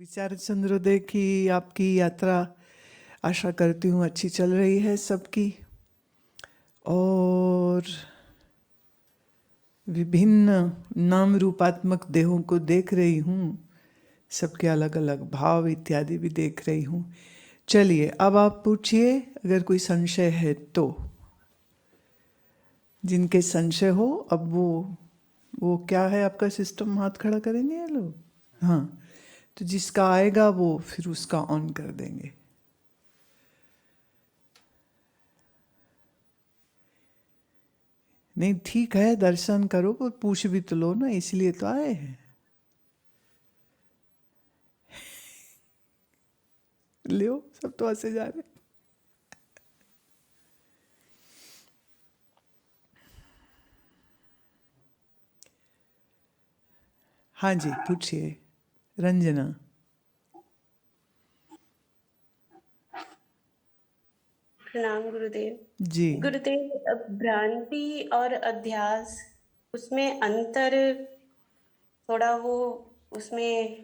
विचार चंद्रोदय की आपकी यात्रा आशा करती हूँ अच्छी चल रही है सबकी, और विभिन्न नाम रूपात्मक देहों को देख रही हूँ, सबके अलग अलग भाव इत्यादि भी देख रही हूँ। चलिए अब आप पूछिए अगर कोई संशय है तो। जिनके संशय हो अब वो क्या है आपका सिस्टम, हाथ खड़ा करेंगे ये लोग? हाँ, तो जिसका आएगा वो फिर उसका ऑन कर देंगे। नहीं ठीक है, दर्शन करो पर पूछ भी तो लो ना, इसलिए तो आए हैं। लियो, सब तो हंसे जा रहे। हाँ जी पूछिए रंजना प्रणाम गुरुदेव। जी। गुरुदेव, भ्रांति और अध्यास, उसमें अंतर थोड़ा वो, उसमें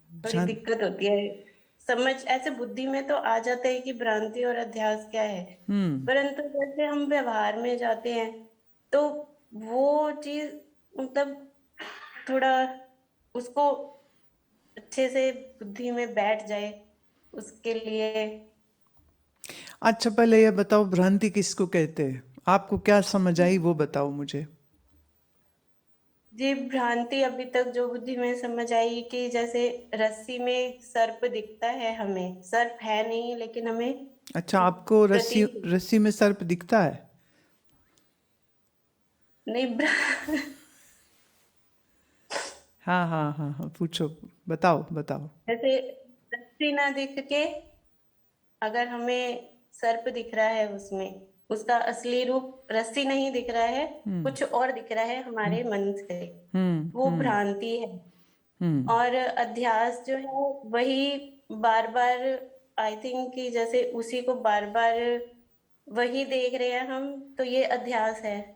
थोड़ी भ्रांत दिक्कत होती है। समझ ऐसे बुद्धि में तो आ जाता है कि भ्रांति और अध्यास क्या है, परंतु जैसे हम व्यवहार में जाते हैं तो वो चीज मतलब थोड़ा उसको अच्छे से बुद्धि में बैठ जाए उसके लिए। अच्छा पहले ये बताओ भ्रांति किसको कहते हैं, आपको क्या समझ आई वो बताओ मुझे। जी, भ्रांति अभी तक जो बुद्धि में समझ आई कि जैसे रस्सी में सर्प दिखता है, हमें सर्प है नहीं लेकिन हमें अच्छा आपको रस्सी प्रतीत। रस्सी में सर्प दिखता है? नहीं हाँ हाँ हाँ हाँ पूछो, बताओ बताओ। जैसे रस्सी ना दिख के अगर हमें सर्प दिख रहा है, उसमें उसका असली रूप रस्सी नहीं दिख रहा है, कुछ और दिख रहा है हमारे मन से, हम्म वो हम्म भ्रांति है। हम्म और अध्यास जो है वही बार बार, आई थिंक कि जैसे उसी को बार बार वही देख रहे हैं हम, तो ये अध्यास है।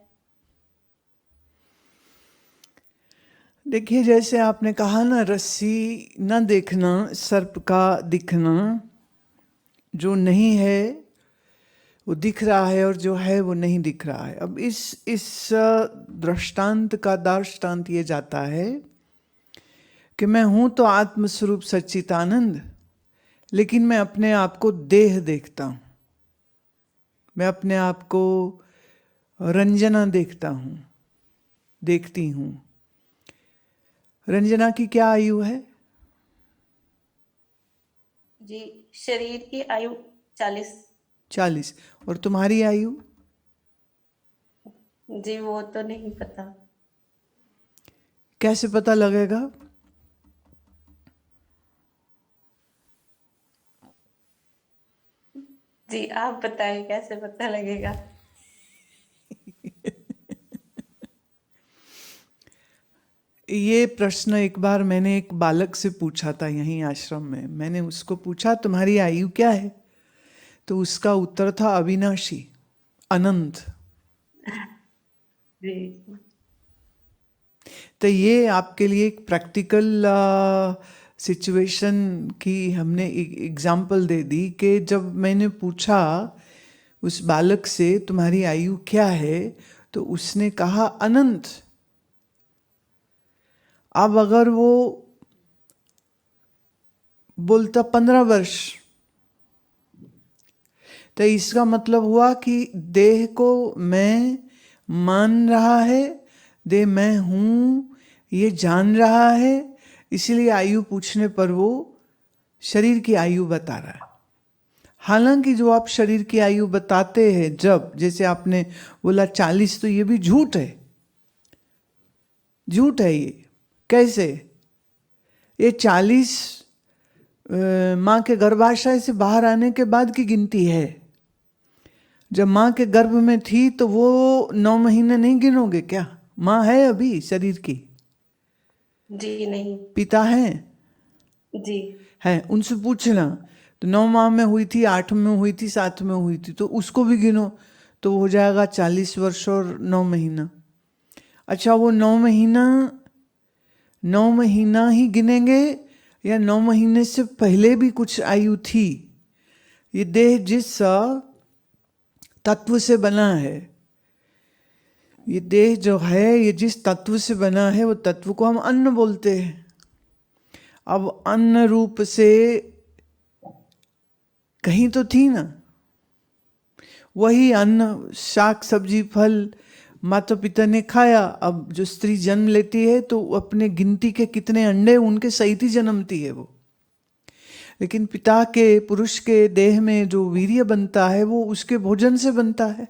देखिए जैसे आपने कहा ना, रस्सी न देखना, सर्प का दिखना, जो नहीं है वो दिख रहा है और जो है वो नहीं दिख रहा है। अब इस दृष्टांत का दार्ष्टान्त ये जाता है कि मैं हूं तो आत्मस्वरूप सच्चिदानंद, लेकिन मैं अपने आप को देह देखता हूं, मैं अपने आप को रंजना देखता हूं, देखती हूं। रंजना की क्या आयु है? जी, शरीर की आयु 40। 40। और तुम्हारी आयु? जी, वो तो नहीं पता। कैसे पता लगेगा? जी, आप बताएं कैसे पता लगेगा। ये प्रश्न एक बार मैंने एक बालक से पूछा था यहीं आश्रम में। मैंने उसको पूछा तुम्हारी आयु क्या है, तो उसका उत्तर था अविनाशी, अनंत। जी तो ये आपके लिए एक प्रैक्टिकल सिचुएशन की हमने एग्जाम्पल दे दी कि जब मैंने पूछा उस बालक से तुम्हारी आयु क्या है, तो उसने कहा अनंत। अब अगर वो बोलता 15 वर्ष, तो इसका मतलब हुआ कि देह को मैं मान रहा है, देह मैं हूं ये जान रहा है, इसलिए आयु पूछने पर वो शरीर की आयु बता रहा है। हालांकि जो आप शरीर की आयु बताते हैं, जब जैसे आपने बोला 40, तो ये भी झूठ है, झूठ है ये। कैसे? ये 40 माँ के गर्भाशय से बाहर आने के बाद की गिनती है। जब माँ के गर्भ में थी तो वो 9 महीने नहीं गिनोगे क्या? माँ है अभी शरीर की, जी नहीं। पिता है, जी उनसे पूछना। तो 9 माह में हुई थी, 8 में हुई थी, 7 में हुई थी, तो उसको भी गिनो, तो हो जाएगा 40 वर्ष और 9 महीना। अच्छा वो 9 महीना ही गिनेंगे या 9 महीने से पहले भी कुछ आयु थी। ये देह जिस तत्व से बना है, ये देह जो है ये जिस तत्व से बना है वो तत्व को हम अन्न बोलते हैं। अब अन्न रूप से कहीं तो थी ना, वही अन्न, शाक सब्जी फल माता पिता ने खाया। अब जो स्त्री जन्म लेती है तो अपने गिनती के कितने अंडे उनके सहित ही जन्मती है वो, लेकिन पिता के, पुरुष के देह में जो वीर्य बनता है वो उसके भोजन से बनता है।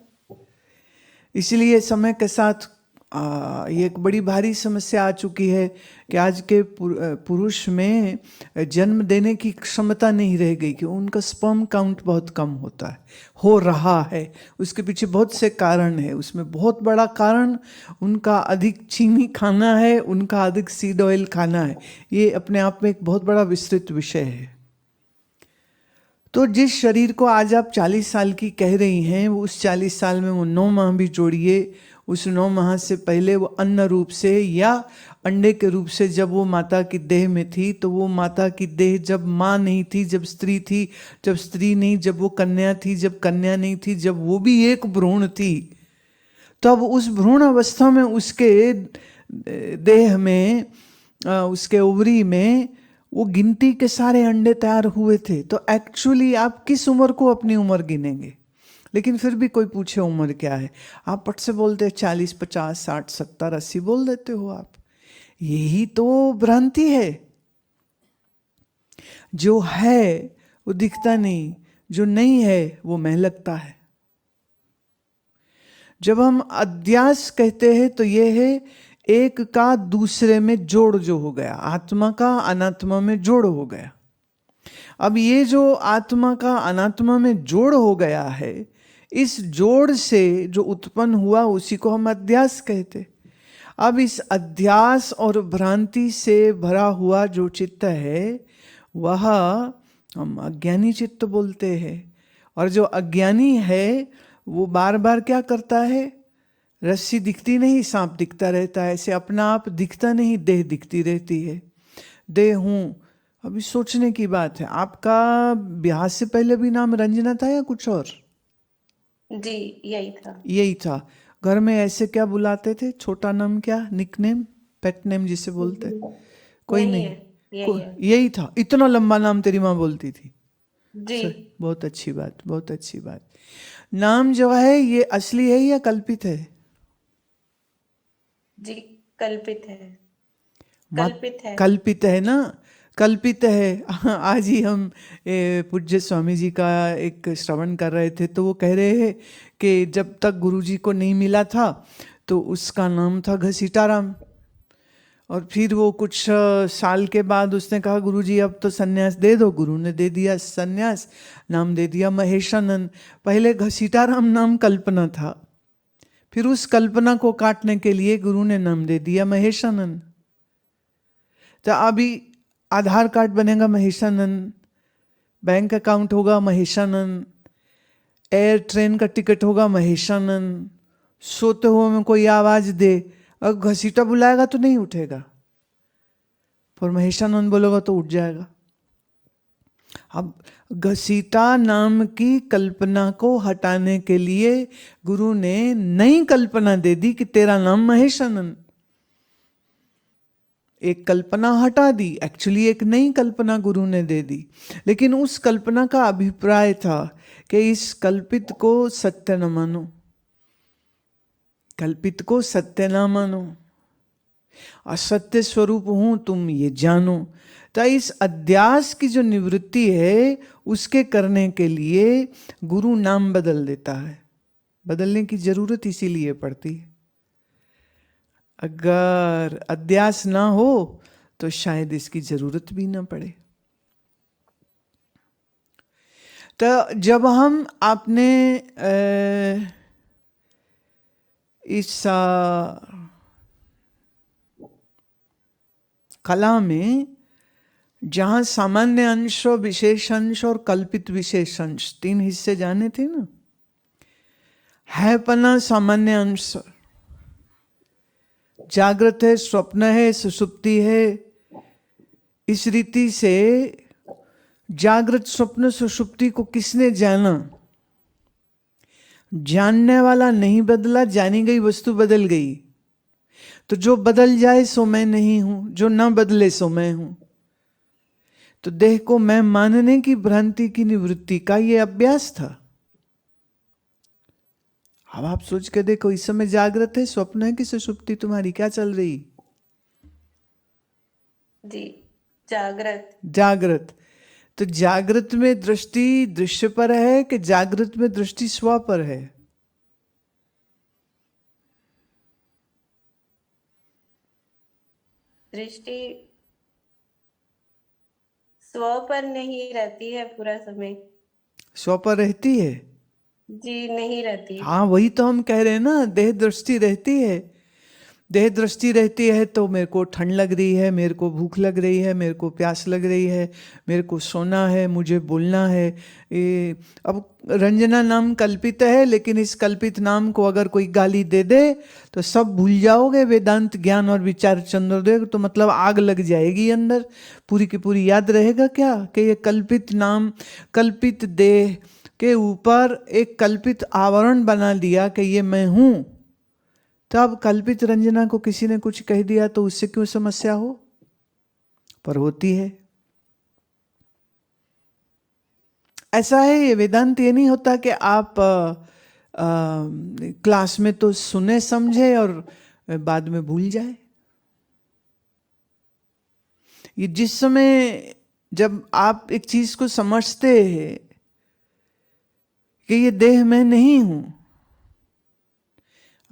इसलिए समय के साथ ये एक बड़ी भारी समस्या आ चुकी है कि आज के पुरुष में जन्म देने की क्षमता नहीं रह गई, कि उनका स्पर्म काउंट बहुत कम होता है, हो रहा है। उसके पीछे बहुत से कारण है। उसमें बहुत बड़ा कारण उनका अधिक चीनी खाना है, उनका अधिक सीड ऑयल खाना है। ये अपने आप में एक बहुत बड़ा विस्तृत विषय है। तो जिस शरीर को आज आप 40 साल की कह रही हैं, वो उस 40 साल में वो 9 माह भी जोड़िए, उस 9 माह से पहले वो अन्न रूप से या अंडे के रूप से जब वो माता की देह में थी, तो वो माता की देह जब माँ नहीं थी, जब स्त्री थी, जब स्त्री नहीं, जब वो कन्या थी, जब कन्या नहीं थी, जब वो भी एक भ्रूण थी, तब उस भ्रूण अवस्था में उसके देह में, उसके ओवरी में वो गिनती के सारे अंडे तैयार हुए थे। तो एक्चुअली आप किस उम्र को अपनी उम्र गिनेंगे? लेकिन फिर भी कोई पूछे उम्र क्या है, आप पट से बोलते 40, 50, 60, 70, 80 बोल देते हो आप। यही तो भ्रांति है। जो है वो दिखता नहीं, जो नहीं है वो महलकता है। जब हम अध्यास कहते हैं तो ये है एक का दूसरे में जोड़ जो हो गया, आत्मा का अनात्मा में जोड़ हो गया। अब ये जो आत्मा का अनात्मा में जोड़ हो गया है, इस जोड़ से जो उत्पन्न हुआ उसी को हम अध्यास कहते। अब इस अध्यास और भ्रांति से भरा हुआ जो चित्त है वह हम अज्ञानी चित्त बोलते हैं। और जो अज्ञानी है वो बार बार क्या करता है, रस्सी दिखती नहीं, सांप दिखता रहता है, ऐसे अपना आप दिखता नहीं, देह दिखती रहती है। देह हूँ। अभी सोचने की बात है, आपका ब्याह से पहले भी नाम रंजना था या कुछ और? जी यही था। यही था। घर में ऐसे क्या बुलाते थे, छोटा नाम क्या, निकनेम, पेट नेम जिसे बोलते? कोई नहीं नहीं, है, यही है। यही था। इतना लंबा नाम तेरी माँ बोलती थी? जी बहुत अच्छी बात, बहुत अच्छी बात। नाम जो है ये असली है या कल्पित है? जी कल्पित है, मत कल्पित है। कल्पित है ना, कल्पित है। आज ही हम पूज्य स्वामी जी का एक श्रवण कर रहे थे, तो वो कह रहे हैं कि जब तक गुरुजी को नहीं मिला था तो उसका नाम था घसीटाराम, और फिर वो कुछ साल के बाद उसने कहा गुरुजी अब तो सन्यास दे दो। गुरु ने दे दिया सन्यास, नाम दे दिया महेशानंद। पहले घसीटाराम नाम कल्पना था, फिर उस कल्पना को काटने के लिए गुरु ने नाम दे दिया महेशानंद। तो अभी आधार कार्ड बनेगा महेशानंद, बैंक अकाउंट होगा महेशानंद, एयर ट्रेन का टिकट होगा महेशानंद। सोते हुए में कोई आवाज दे, अगर घसीटा बुलाएगा तो नहीं उठेगा, पर महेशानंद बोलेगा तो उठ जाएगा। अब घसीटा नाम की कल्पना को हटाने के लिए गुरु ने नई कल्पना दे दी कि तेरा नाम महेशानंद। एक कल्पना हटा दी, एक्चुअली एक नई कल्पना गुरु ने दे दी। लेकिन उस कल्पना का अभिप्राय था कि इस कल्पित को सत्य न मानो, कल्पित को सत्य न मानो, असत्य स्वरूप हूं तुम ये जानो। तो इस अध्यास की जो निवृत्ति है उसके करने के लिए गुरु नाम बदल देता है। बदलने की जरूरत इसीलिए पड़ती है। अगर अध्यास ना हो तो शायद इसकी जरूरत भी ना पड़े। तो जब हम आपने इस कला में जहां सामान्य अंश, विशेष अंश और कल्पित विशेष अंश, 3 हिस्से जाने थे ना, है पना सामान्य अंश, जागृत है, स्वप्न है, सुषुप्ति है, इस रीति से जागृत स्वप्न सुषुप्ति को किसने जाना? जानने वाला नहीं बदला, जानी गई वस्तु बदल गई। तो जो बदल जाए सो मैं नहीं हूं, जो ना बदले सो मैं हूं। तो देह को मैं मानने की भ्रांति की निवृत्ति का ये अभ्यास था। अब आप सोच के देखो, इस समय जागृत है, स्वप्न है कि सुषुप्ति तुम्हारी, क्या चल रही? जी, जागृत। जागृत। तो जागृत में दृष्टि दृश्य पर है कि जागृत में दृष्टि स्व पर है? दृष्टि स्व पर नहीं रहती है पूरा समय। स्व पर रहती है? जी, नहीं रहती। हाँ, वही तो हम कह रहे हैं ना, देह दृष्टि रहती है। देह दृष्टि रहती है तो मेरे को ठंड लग रही है, मेरे को भूख लग रही है, मेरे को प्यास लग रही है, मेरे को सोना है, मुझे बोलना है। अब रंजना नाम कल्पित है, लेकिन इस कल्पित नाम को अगर कोई गाली दे दे तो सब भूल जाओगे। वेदांत ज्ञान और विचार चंद्रोदय तो मतलब आग लग जाएगी अंदर, पूरी की पूरी याद रहेगा क्या कि ये कल्पित नाम, कल्पित देह के ऊपर एक कल्पित आवरण बना दिया कि ये मैं हूं। तब कल्पित रंजना को किसी ने कुछ कह दिया तो उससे क्यों समस्या हो? पर होती है। ऐसा है ये वेदांत। ये नहीं होता कि आप क्लास में तो सुने समझे और बाद में भूल जाए। ये जिस समय जब आप एक चीज को समझते हैं कि ये देह मैं नहीं हूं,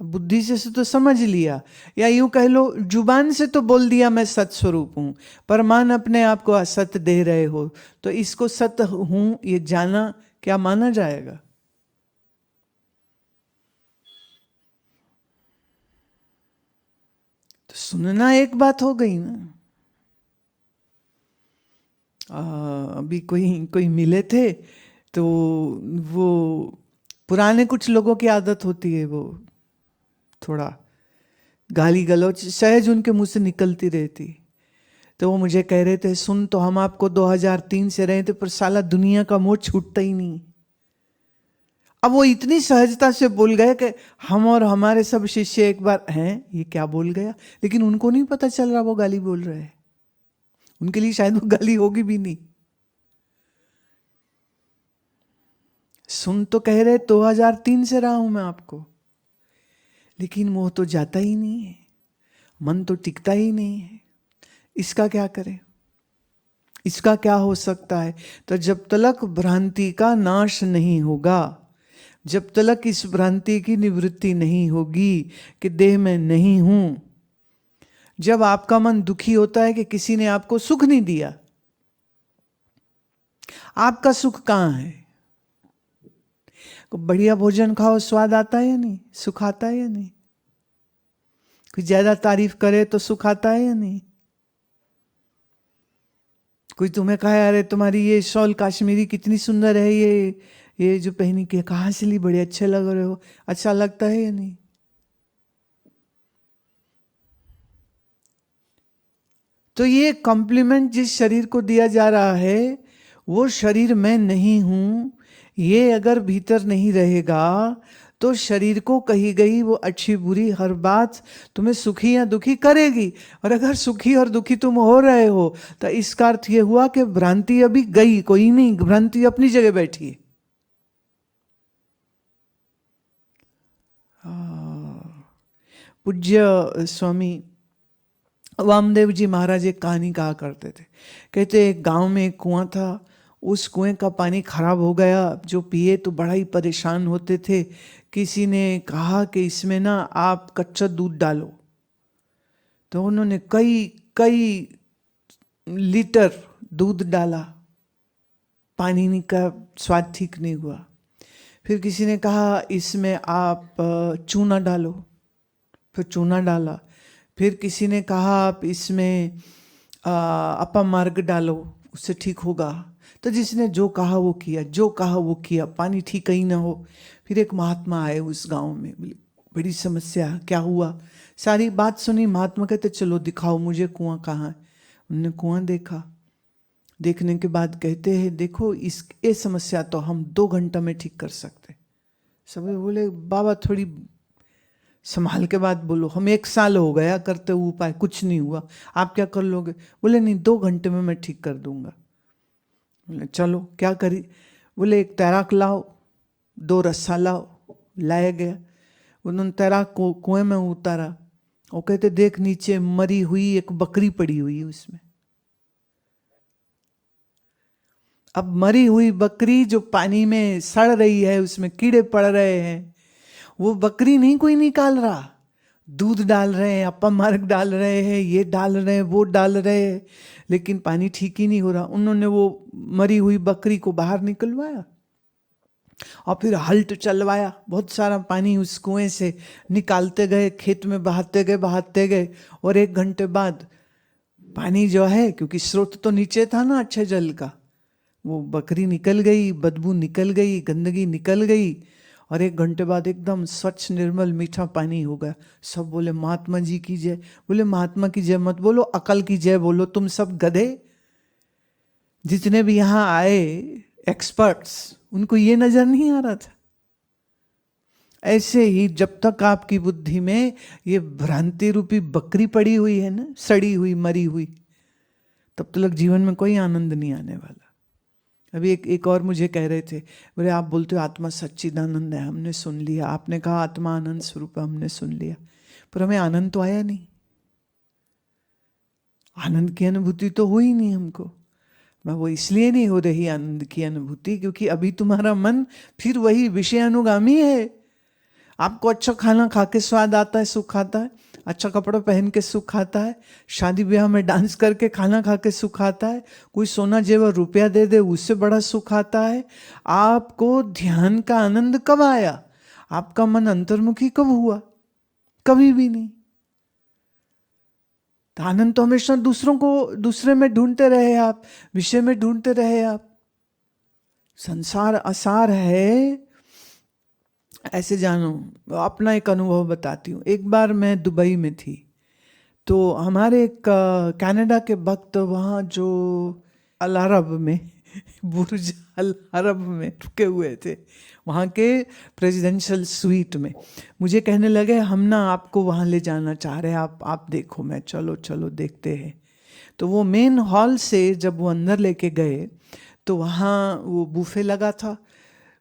बुद्धि से तो समझ लिया, या यूं कह लो जुबान से तो बोल दिया मैं सत स्वरूप हूं, पर मान अपने आप को असत दे रहे हो, तो इसको सत हूं ये जाना क्या माना जाएगा? तो सुनना एक बात हो गई ना। अभी कोई मिले थे तो वो पुराने कुछ लोगों की आदत होती है, वो थोड़ा गाली गलौज सहज उनके मुंह से निकलती रहती। तो वो मुझे कह रहे थे, सुन तो हम आपको 2003 से रहे थे, पर साला दुनिया का मोह छूटता ही नहीं। अब वो इतनी सहजता से बोल गए कि हम और हमारे सब शिष्य एक बार हैं, ये क्या बोल गया, लेकिन उनको नहीं पता चल रहा वो गाली बोल रहे हैं। उनके लिए शायद वो गाली होगी भी नहीं। सुन तो कह रहे 2003 से रहा हूं मैं आपको, लेकिन मोह तो जाता ही नहीं है, मन तो टिकता ही नहीं है। इसका क्या करें? इसका क्या हो सकता है? तो जब तक भ्रांति का नाश नहीं होगा, जब तक इस भ्रांति की निवृत्ति नहीं होगी कि देह में नहीं हूं, जब आपका मन दुखी होता है कि किसी ने आपको सुख नहीं दिया, आपका सुख कहां है? बढ़िया भोजन खाओ, स्वाद आता है या नहीं? सुख आता है या नहीं? कोई ज्यादा तारीफ करे तो सुख आता है या नहीं? कोई तुम्हें कहा अरे तुम्हारी ये शॉल काश्मीरी कितनी सुंदर है, ये जो पहनी के कहाँ से ली, बड़े अच्छे लग रहे हो, अच्छा लगता है या नहीं? तो ये कॉम्प्लीमेंट जिस शरीर को दिया जा रहा है, वो शरीर मैं नहीं हूं, ये अगर भीतर नहीं रहेगा तो शरीर को कही गई वो अच्छी बुरी हर बात तुम्हें सुखी या दुखी करेगी। और अगर सुखी और दुखी तुम हो रहे हो तो इसका अर्थ ये हुआ कि भ्रांति अभी गई कोई नहीं, भ्रांति अपनी जगह बैठी है। पूज्य स्वामी वामदेव जी महाराज एक कहानी कहा करते थे। कहते एक गांव में एक कुआं था, उस कुएं का पानी खराब हो गया, जो पिए तो बड़ा ही परेशान होते थे। किसी ने कहा कि इसमें ना आप कच्चा दूध डालो, तो उन्होंने कई लीटर दूध डाला, पानी का स्वाद ठीक नहीं हुआ। फिर किसी ने कहा इसमें आप चूना डालो, फिर चूना डाला। फिर किसी ने कहा आप इसमें अपमार्ग डालो, उससे ठीक होगा। तो जिसने जो कहा वो किया, जो कहा वो किया, पानी ठीक ही ना हो। फिर एक महात्मा आए उस गांव में, बोले बड़ी समस्या, क्या हुआ? सारी बात सुनी। महात्मा कहते चलो दिखाओ मुझे कुआं कहाँ है। उन्होंने कुआं देखा। देखने के बाद कहते हैं देखो ये समस्या तो हम 2 घंटा में ठीक कर सकते। सभी बोले बाबा थोड़ी संभाल के बात बोलो, हम 1 साल हो गया करते हुए उपाय, कुछ नहीं हुआ, आप क्या कर लोगे? बोले नहीं 2 घंटे में मैं ठीक कर दूंगा। बोले चलो क्या करी? बोले एक तैराक लाओ, 2 रस्सा लाओ। लाया गया, उन्होंने तैराक को कुएं में उतारा। वो कहते देख नीचे मरी हुई एक बकरी पड़ी हुई है उसमें। अब मरी हुई बकरी जो पानी में सड़ रही है, उसमें कीड़े पड़ रहे हैं, वो बकरी नहीं कोई निकाल रहा। दूध डाल रहे हैं, अपा मार्ग डाल रहे हैं, ये डाल रहे हैं, वो डाल रहे हैं, लेकिन पानी ठीक ही नहीं हो रहा। उन्होंने वो मरी हुई बकरी को बाहर निकलवाया और फिर हल्ट चलवाया। बहुत सारा पानी उस कुएं से निकालते गए, खेत में बहाते गए। और 1 घंटे बाद पानी जो है, क्योंकि स्रोत तो नीचे था ना अच्छे जल का, वो बकरी निकल गई, बदबू निकल गई, गंदगी निकल गई। और 1 घंटे बाद एकदम स्वच्छ निर्मल मीठा पानी हो गया। सब बोले महात्मा जी की जय। बोले महात्मा की जय मत बोलो, अकल की जय बोलो। तुम सब गधे, जितने भी यहाँ आए एक्सपर्ट्स, उनको ये नजर नहीं आ रहा था। ऐसे ही जब तक आपकी बुद्धि में ये भ्रांति रूपी बकरी पड़ी हुई है ना, सड़ी हुई मरी हुई, तब तक जीवन में कोई आनंद नहीं आने वाला। अभी एक और मुझे कह रहे थे, बोले आप बोलते हो आत्मा सच्चिदानंद है, हमने सुन लिया, आपने कहा आत्मा आनंद स्वरूप है, हमने सुन लिया, पर हमें आनंद तो आया नहीं, आनंद की अनुभूति तो हुई नहीं हमको। मैं वो इसलिए नहीं हो रही आनंद की अनुभूति क्योंकि अभी तुम्हारा मन फिर वही विषय अनुगामी है। आपको अच्छा खाना खा के स्वाद आता है, सुख आता है, अच्छा कपड़ा पहन के सुख आता है, शादी ब्याह में डांस करके खाना खा के सुख आता है, कोई सोना जेवर रुपया दे दे उससे बड़ा सुख आता है। आपको ध्यान का आनंद कब आया? आपका मन अंतर्मुखी कब हुआ? कभी भी नहीं। तो आनंद तो हमेशा दूसरे में ढूंढते रहे आप, विषय में ढूंढते रहे आप। संसार असार है, ऐसे जानो। अपना एक अनुभव बताती हूँ। एक बार मैं दुबई में थी, तो हमारे एक कनाडा के भक्त वहाँ जो अल अरब में बुर्ज अल अरब में रुके हुए थे, वहाँ के प्रेसिडेंशियल स्वीट में, मुझे कहने लगे हम ना आपको वहाँ ले जाना चाह रहे हैं, आप देखो। मैं चलो चलो देखते हैं। तो वो मेन हॉल से जब वो अंदर लेके गए तो वहाँ वो बुफे लगा था।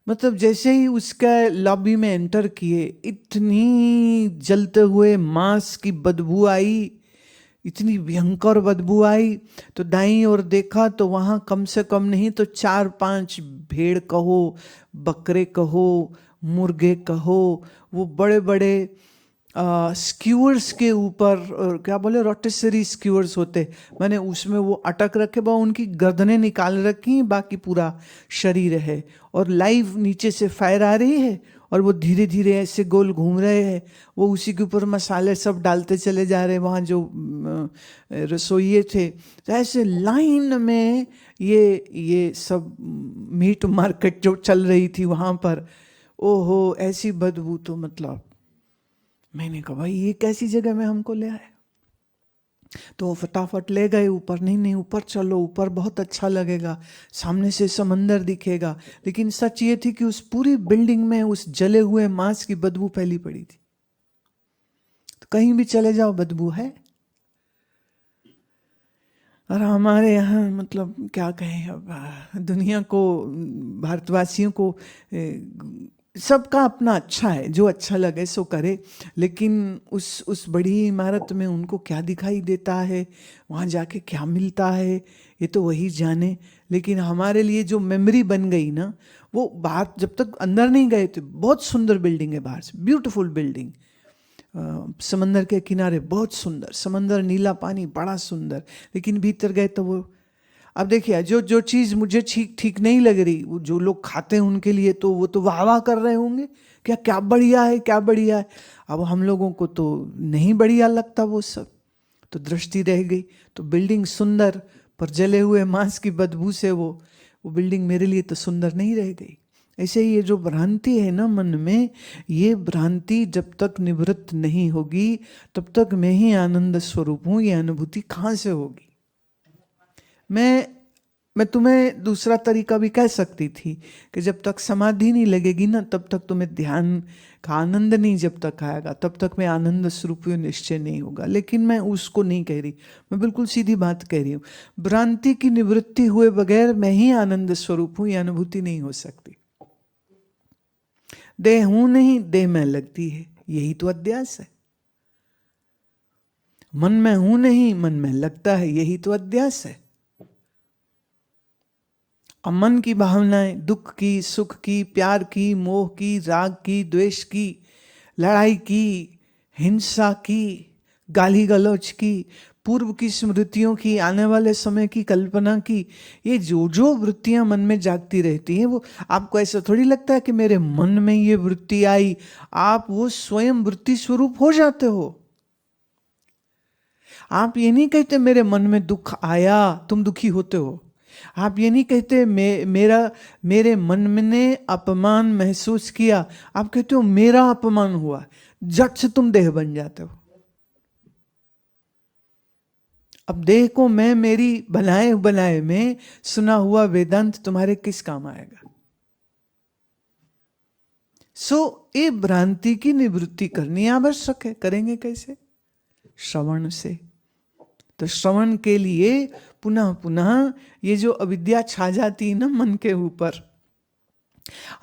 मतलब जैसे ही उसका लॉबी में एंटर किए, इतनी जलते हुए मांस की बदबू आई, इतनी भयंकर बदबू आई। तो दाईं ओर देखा तो वहाँ कम से कम नहीं तो 4-5 भेड़ कहो, बकरे कहो, मुर्गे कहो, वो बड़े बड़े स्क्यूअर्स के ऊपर, क्या बोले, रोटिसरी स्क्यूअर्स होते, मैंने उसमें वो अटक रखे, बा उनकी गर्दनें निकाल रखी, बाकी पूरा शरीर है, और लाइव नीचे से फायर आ रही है, और वो धीरे धीरे ऐसे गोल घूम रहे हैं। वो उसी के ऊपर मसाले सब डालते चले जा रहे हैं। वहाँ जो रसोइये थे, तो ऐसे लाइन में ये सब मीट मार्केट जो चल रही थी वहाँ पर, ओहो ऐसी बदबू। तो मतलब मैंने कहा भाई ये कैसी जगह में हमको ले आए। तो वो फटाफट ले गए ऊपर। नहीं ऊपर चलो, ऊपर बहुत अच्छा लगेगा, सामने से समंदर दिखेगा। लेकिन सच ये थी कि उस पूरी बिल्डिंग में उस जले हुए मांस की बदबू फैली पड़ी थी। तो कहीं भी चले जाओ बदबू है। और हमारे यहाँ मतलब क्या कहें, अब दुनिया को, भारतवासियों को, सबका अपना अच्छा है, जो अच्छा लगे सो करे। लेकिन उस बड़ी इमारत में उनको क्या दिखाई देता है, वहाँ जाके क्या मिलता है, ये तो वही जाने। लेकिन हमारे लिए जो मेमोरी बन गई ना, वो बाहर जब तक अंदर नहीं गए थे, बहुत सुंदर बिल्डिंग है बाहर से, ब्यूटीफुल बिल्डिंग, समंदर के किनारे बहुत सुंदर, समंदर नीला पानी बड़ा सुंदर। लेकिन भीतर गए तो वो, अब देखिए जो चीज़ मुझे ठीक नहीं लग रही, वो जो लोग खाते हैं उनके लिए तो वो तो वाह वाह कर रहे होंगे, क्या बढ़िया है, क्या बढ़िया है। अब हम लोगों को तो नहीं बढ़िया लगता वो सब, तो दृष्टि रह गई। तो बिल्डिंग सुंदर, पर जले हुए मांस की बदबू से वो बिल्डिंग मेरे लिए तो सुंदर नहीं रह गई। ऐसे ही ये जो भ्रांति है ना मन में, ये भ्रांति जब तक निवृत्त नहीं होगी तब तक मैं ही आनंद स्वरूप हूँ, ये अनुभूति कहाँ से होगी। मैं तुम्हें दूसरा तरीका भी कह सकती थी कि जब तक समाधि नहीं लगेगी ना, तब तक तुम्हें ध्यान का आनंद नहीं जब तक आएगा, तब तक मैं आनंद स्वरूप निश्चय नहीं होगा। लेकिन मैं उसको नहीं कह रही, मैं बिल्कुल सीधी बात कह रही हूँ। भ्रांति की निवृत्ति हुए बगैर मैं ही आनंद स्वरूप हूँ, यह अनुभूति नहीं हो सकती। देह हूं नहीं, देह में लगती है, यही तो अध्यास है। मन में हूं नहीं, मन में लगता है, यही तो अध्यास है। अब मन की भावनाएं दुख की, सुख की, प्यार की, मोह की, राग की, द्वेष की, लड़ाई की, हिंसा की, गाली गलौज की, पूर्व की स्मृतियों की, आने वाले समय की कल्पना की, ये जो जो वृत्तियां मन में जागती रहती हैं, वो आपको ऐसा थोड़ी लगता है कि मेरे मन में ये वृत्ति आई, आप वो स्वयं वृत्ति स्वरूप हो जाते हो। आप ये नहीं कहते मेरे मन में दुख आया, तुम दुखी होते हो। आप ये नहीं कहते मेरे मन में ने अपमान महसूस किया, आप कहते हो मेरा अपमान हुआ। झट से तुम देह बन जाते हो। अब देह को मैं मेरी बनाए बनाए में सुना हुआ वेदांत तुम्हारे किस काम आएगा? ये भ्रांति की निवृत्ति करनी आवश्यक है। करेंगे कैसे? श्रवण से। तो श्रवण के लिए पुनः पुनः ये जो अविद्या छा जाती है ना मन के ऊपर,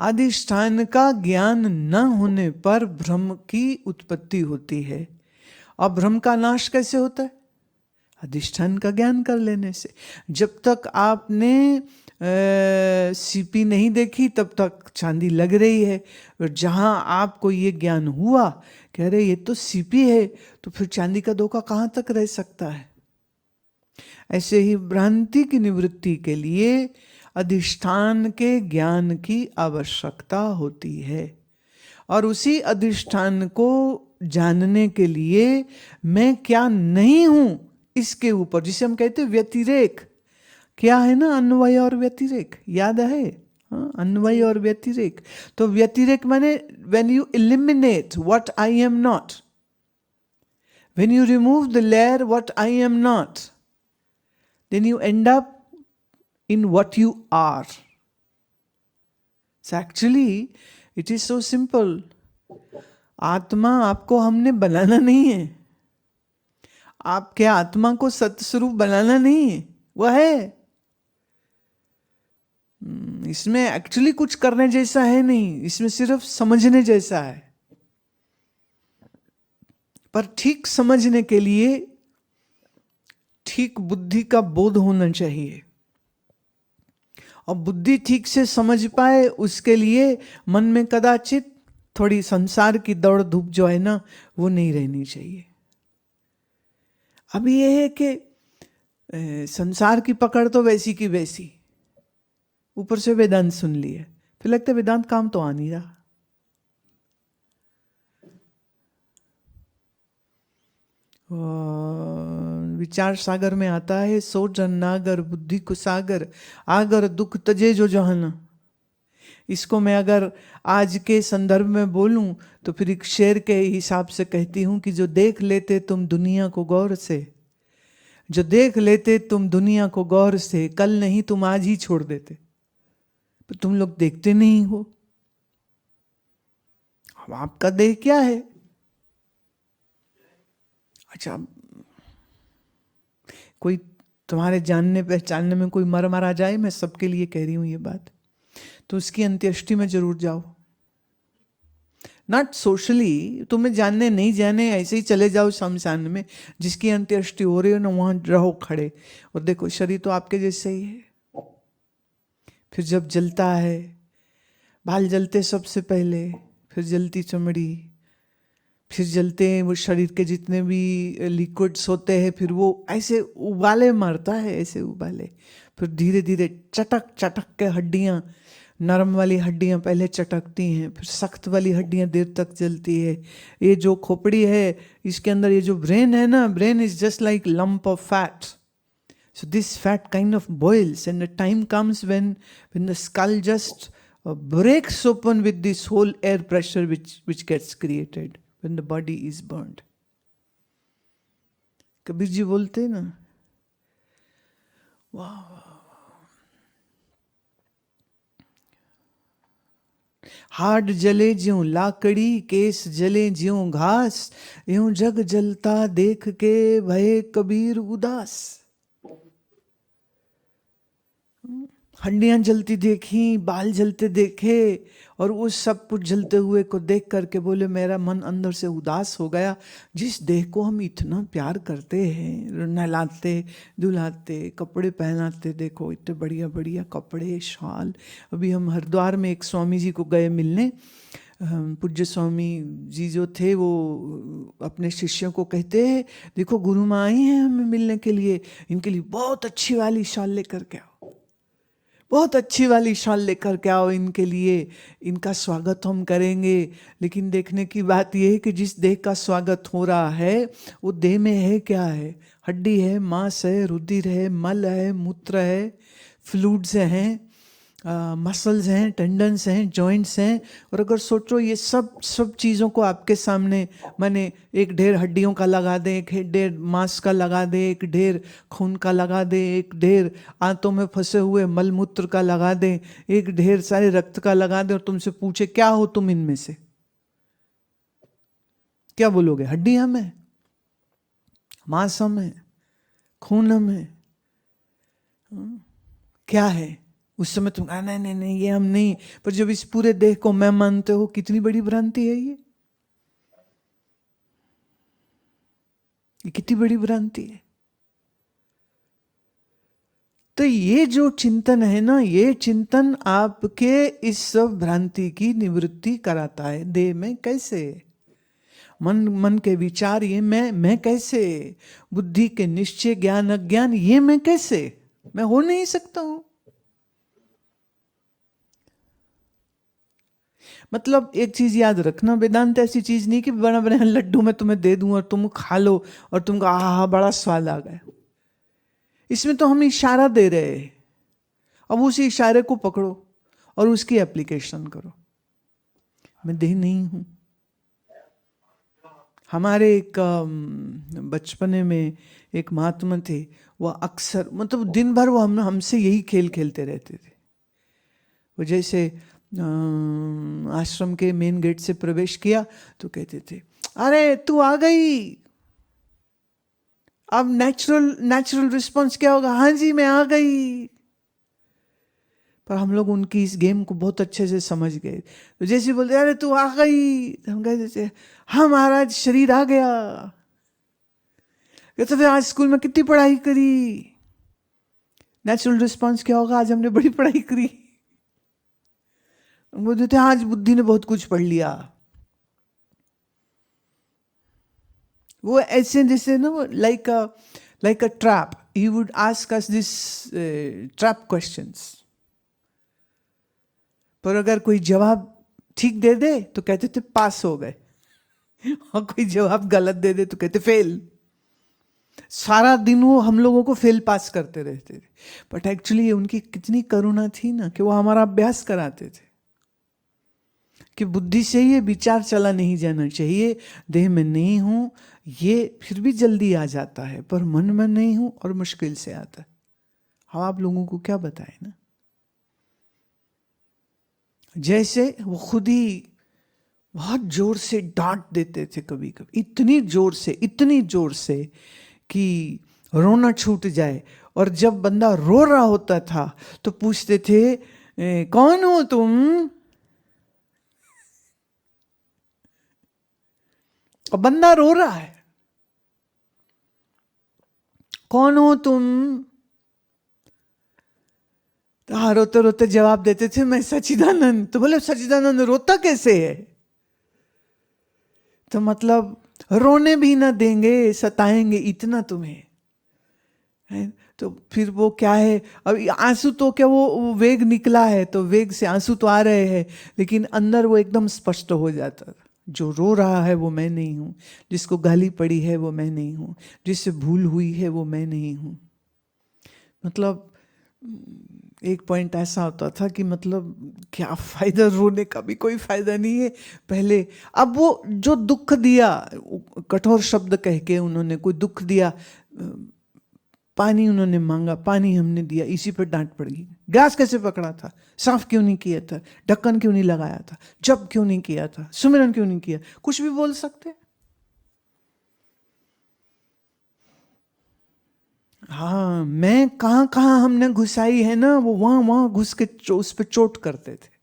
अधिष्ठान का ज्ञान न होने पर भ्रम की उत्पत्ति होती है। और भ्रम का नाश कैसे होता है? अधिष्ठान का ज्ञान कर लेने से। जब तक आपने सीपी नहीं देखी तब तक चांदी लग रही है, और जहां आपको ये ज्ञान हुआ कह रहे ये तो सीपी है, तो फिर चांदी का धोखा कहां तक रह सकता है? ऐसे ही भ्रांति की निवृत्ति के लिए अधिष्ठान के ज्ञान की आवश्यकता होती है। और उसी अधिष्ठान को जानने के लिए मैं क्या नहीं हूं, इसके ऊपर, जिसे हम कहते हैं व्यतिरेक, क्या है ना, अन्वय और व्यतिरेक, याद है? हाँ, अन्वय और व्यतिरेक। तो व्यतिरेक माने when you eliminate what I am not, when you remove the layer what I am not, then you end up in what you are. So actually it is so simple. आत्मा आपको हमने बनाना नहीं है, आपके आत्मा को सत्स्वरूप बनाना नहीं है, वह है। इसमें एक्चुअली कुछ करने जैसा है नहीं, इसमें सिर्फ समझने जैसा है। पर ठीक समझने के लिए ठीक बुद्धि का बोध होना चाहिए, और बुद्धि ठीक से समझ पाए उसके लिए मन में कदाचित थोड़ी संसार की दौड़ धूप जो है ना, वो नहीं रहनी चाहिए। अब ये है कि संसार की पकड़ तो वैसी की वैसी, ऊपर से वेदांत सुन लिए, फिर लगता है वेदांत काम तो आ नहीं रहा। विचार सागर में आता है, सो जन नागर बुद्धि को सागर, आगर दुख तजे जो जहाना। इसको मैं अगर आज के संदर्भ में बोलूं तो फिर एक शेर के हिसाब से कहती हूं कि जो देख लेते तुम दुनिया को गौर से, जो देख लेते तुम दुनिया को गौर से, कल नहीं तुम आज ही छोड़ देते, पर तुम लोग देखते नहीं हो। अब आपका देह क्या है? अच्छा, कोई तुम्हारे जानने पहचानने में कोई मर मारा जाए, मैं सबके लिए कह रही हूं ये बात, तो उसकी अंत्येष्टि में जरूर जाओ। नॉट सोशली, तुम्हें जानने नहीं जाने, ऐसे ही चले जाओ शमशान में, जिसकी अंत्येष्टि हो रही हो ना वहां रहो खड़े, और देखो शरीर तो आपके जैसे ही है। फिर जब जलता है, बाल जलते सबसे पहले, फिर जलती चमड़ी, फिर जलते हैं वो शरीर के जितने भी लिक्विड्स होते हैं, फिर वो ऐसे उबाले मारता है, ऐसे उबाले, फिर धीरे धीरे चटक चटक के हड्डियां, नरम वाली हड्डियां पहले चटकती हैं, फिर सख्त वाली हड्डियां देर तक जलती है। ये जो खोपड़ी है, इसके अंदर ये जो ब्रेन है ना, brain is just like lump of fat. So this fat kind of boils, and the time comes when the skull just breaks open with this whole air pressure which gets created when the body is burned. Kabir ji बोलते हैं ना, वाह। हाड जले ज्यों लाकड़ी, case जले ज्यों घास, यूं जग जलता देख के भये कबीर उदास। हड्डियां जलती देखी, बाल जलते देखे, और उस सब कुछ जलते हुए को देख करके बोले मेरा मन अंदर से उदास हो गया। जिस देह को हम इतना प्यार करते हैं, नहलाते धुलाते कपड़े पहनाते, देखो इतने बढ़िया बढ़िया कपड़े शाल। अभी हम हरिद्वार में एक स्वामी जी को गए मिलने। पूज्य स्वामी जी जो थे वो अपने शिष्यों को कहते हैं देखो गुरु माँ आई हैं हमें मिलने के लिए, इनके लिए बहुत अच्छी वाली शाल लेकर के आओ, बहुत अच्छी वाली शाल लेकर के आओ इनके लिए, इनका स्वागत हम करेंगे। लेकिन देखने की बात यह है कि जिस देह का स्वागत हो रहा है वो देह में है क्या है? हड्डी है, मांस है, रुधिर है, मल है, मूत्र है, फ्लूइड्स हैं, मसल्स हैं, टेंडन्स हैं, जॉइंट्स हैं। और अगर सोचो ये सब चीज़ों को आपके सामने, माने एक ढेर हड्डियों का लगा दें, एक ढेर मांस का लगा दें, एक ढेर खून का लगा दें, एक ढेर आंतों में फंसे हुए मलमूत्र का लगा दें, एक ढेर सारे रक्त का लगा दें, और तुमसे पूछे क्या हो तुम इनमें से, क्या बोलोगे? हड्डी हम है, मांस हम है, खून हम है, क्या है? उस समय तुम नहीं नहीं नहीं ये हम नहीं। पर जब इस पूरे देह को मैं मानते हो, कितनी बड़ी भ्रांति है ये कितनी बड़ी भ्रांति है। तो ये जो चिंतन है ना, ये चिंतन आपके इस सब भ्रांति की निवृत्ति कराता है। देह में कैसे? मन के विचार, ये मैं कैसे? बुद्धि के निश्चय, ज्ञान अज्ञान, ये मैं कैसे? मैं हो नहीं सकता हूं। मतलब एक चीज याद रखना, वेदांत ऐसी चीज नहीं कि बना बना लड्डू मैं तुम्हें दे दूं और तुम खा लो और तुमको आहा बड़ा स्वाद आ गया। इसमें तो हम इशारा दे रहे हैं, अब उसी इशारे को पकड़ो और उसकी एप्लीकेशन करो। मैं देह नहीं हूं। हमारे एक बचपने में एक महात्मा थे, वह अक्सर मतलब दिन भर वो हमसे यही खेल खेलते रहते थे। वो जैसे आश्रम के मेन गेट से प्रवेश किया तो कहते थे अरे तू आ गई, अब नेचुरल रिस्पॉन्स क्या होगा? हाँ जी मैं आ गई। पर हम लोग उनकी इस गेम को बहुत अच्छे से समझ गए। तो जैसे बोलते अरे तू आ गई, तो हम कहते थे हाँ महाराज शरीर आ गया। कहते फिर आज स्कूल में कितनी पढ़ाई करी? नेचुरल रिस्पॉन्स क्या होगा? आज हमने बड़ी पढ़ाई करी। बोलते थे आज बुद्धि ने बहुत कुछ पढ़ लिया। वो ऐसे जैसे ना like a trap, he would ask us this trap questions. पर अगर कोई जवाब ठीक दे दे तो कहते थे पास हो गए, और कोई जवाब गलत दे दे तो कहते फेल। सारा दिन वो हम लोगों को फेल पास करते रहते थे। बट एक्चुअली उनकी कितनी करुणा थी ना कि वो हमारा अभ्यास कराते थे कि बुद्धि से ये विचार चला नहीं जाना चाहिए, देह में नहीं हूं, ये फिर भी जल्दी आ जाता है, पर मन में नहीं हूं और मुश्किल से आता है। हम आप लोगों को क्या बताएं ना, जैसे वो खुद ही बहुत जोर से डांट देते थे कभी कभी, इतनी जोर से कि रोना छूट जाए। और जब बंदा रो रहा होता था तो पूछते थे कौन हो तुम? और बंदा रो रहा है, कौन हो तुम? तो हाँ रोते रोते जवाब देते थे मैं सच्चिदानंद। तो बोले सच्चिदानंद रोता कैसे है? तो मतलब रोने भी ना देंगे, सताएंगे इतना तुम्हें है। तो फिर वो क्या है, अब आंसू तो क्या वो वेग निकला है तो वेग से आंसू तो आ रहे हैं, लेकिन अंदर वो एकदम स्पष्ट हो जाता था। जो रो रहा है वो मैं नहीं हूं, जिसको गाली पड़ी है वो मैं नहीं हूं, जिससे भूल हुई है वो मैं नहीं हूं। मतलब एक पॉइंट ऐसा होता था कि मतलब क्या फायदा, रोने का भी कोई फायदा नहीं है पहले। अब वो जो दुख दिया, कठोर शब्द कह के उन्होंने कोई दुख दिया, पानी उन्होंने मांगा, पानी हमने दिया, इसी पर डांट पड़ेगी। गिलास कैसे पकड़ा था, साफ क्यों नहीं किया था, ढक्कन क्यों नहीं लगाया था, जब क्यों नहीं किया था, सुमिरन क्यों नहीं किया, कुछ भी बोल सकते। हाँ, मैं कहाँ कहाँ हमने घुसाई है ना, वो वहां वहां घुस के उस पर चोट करते थे।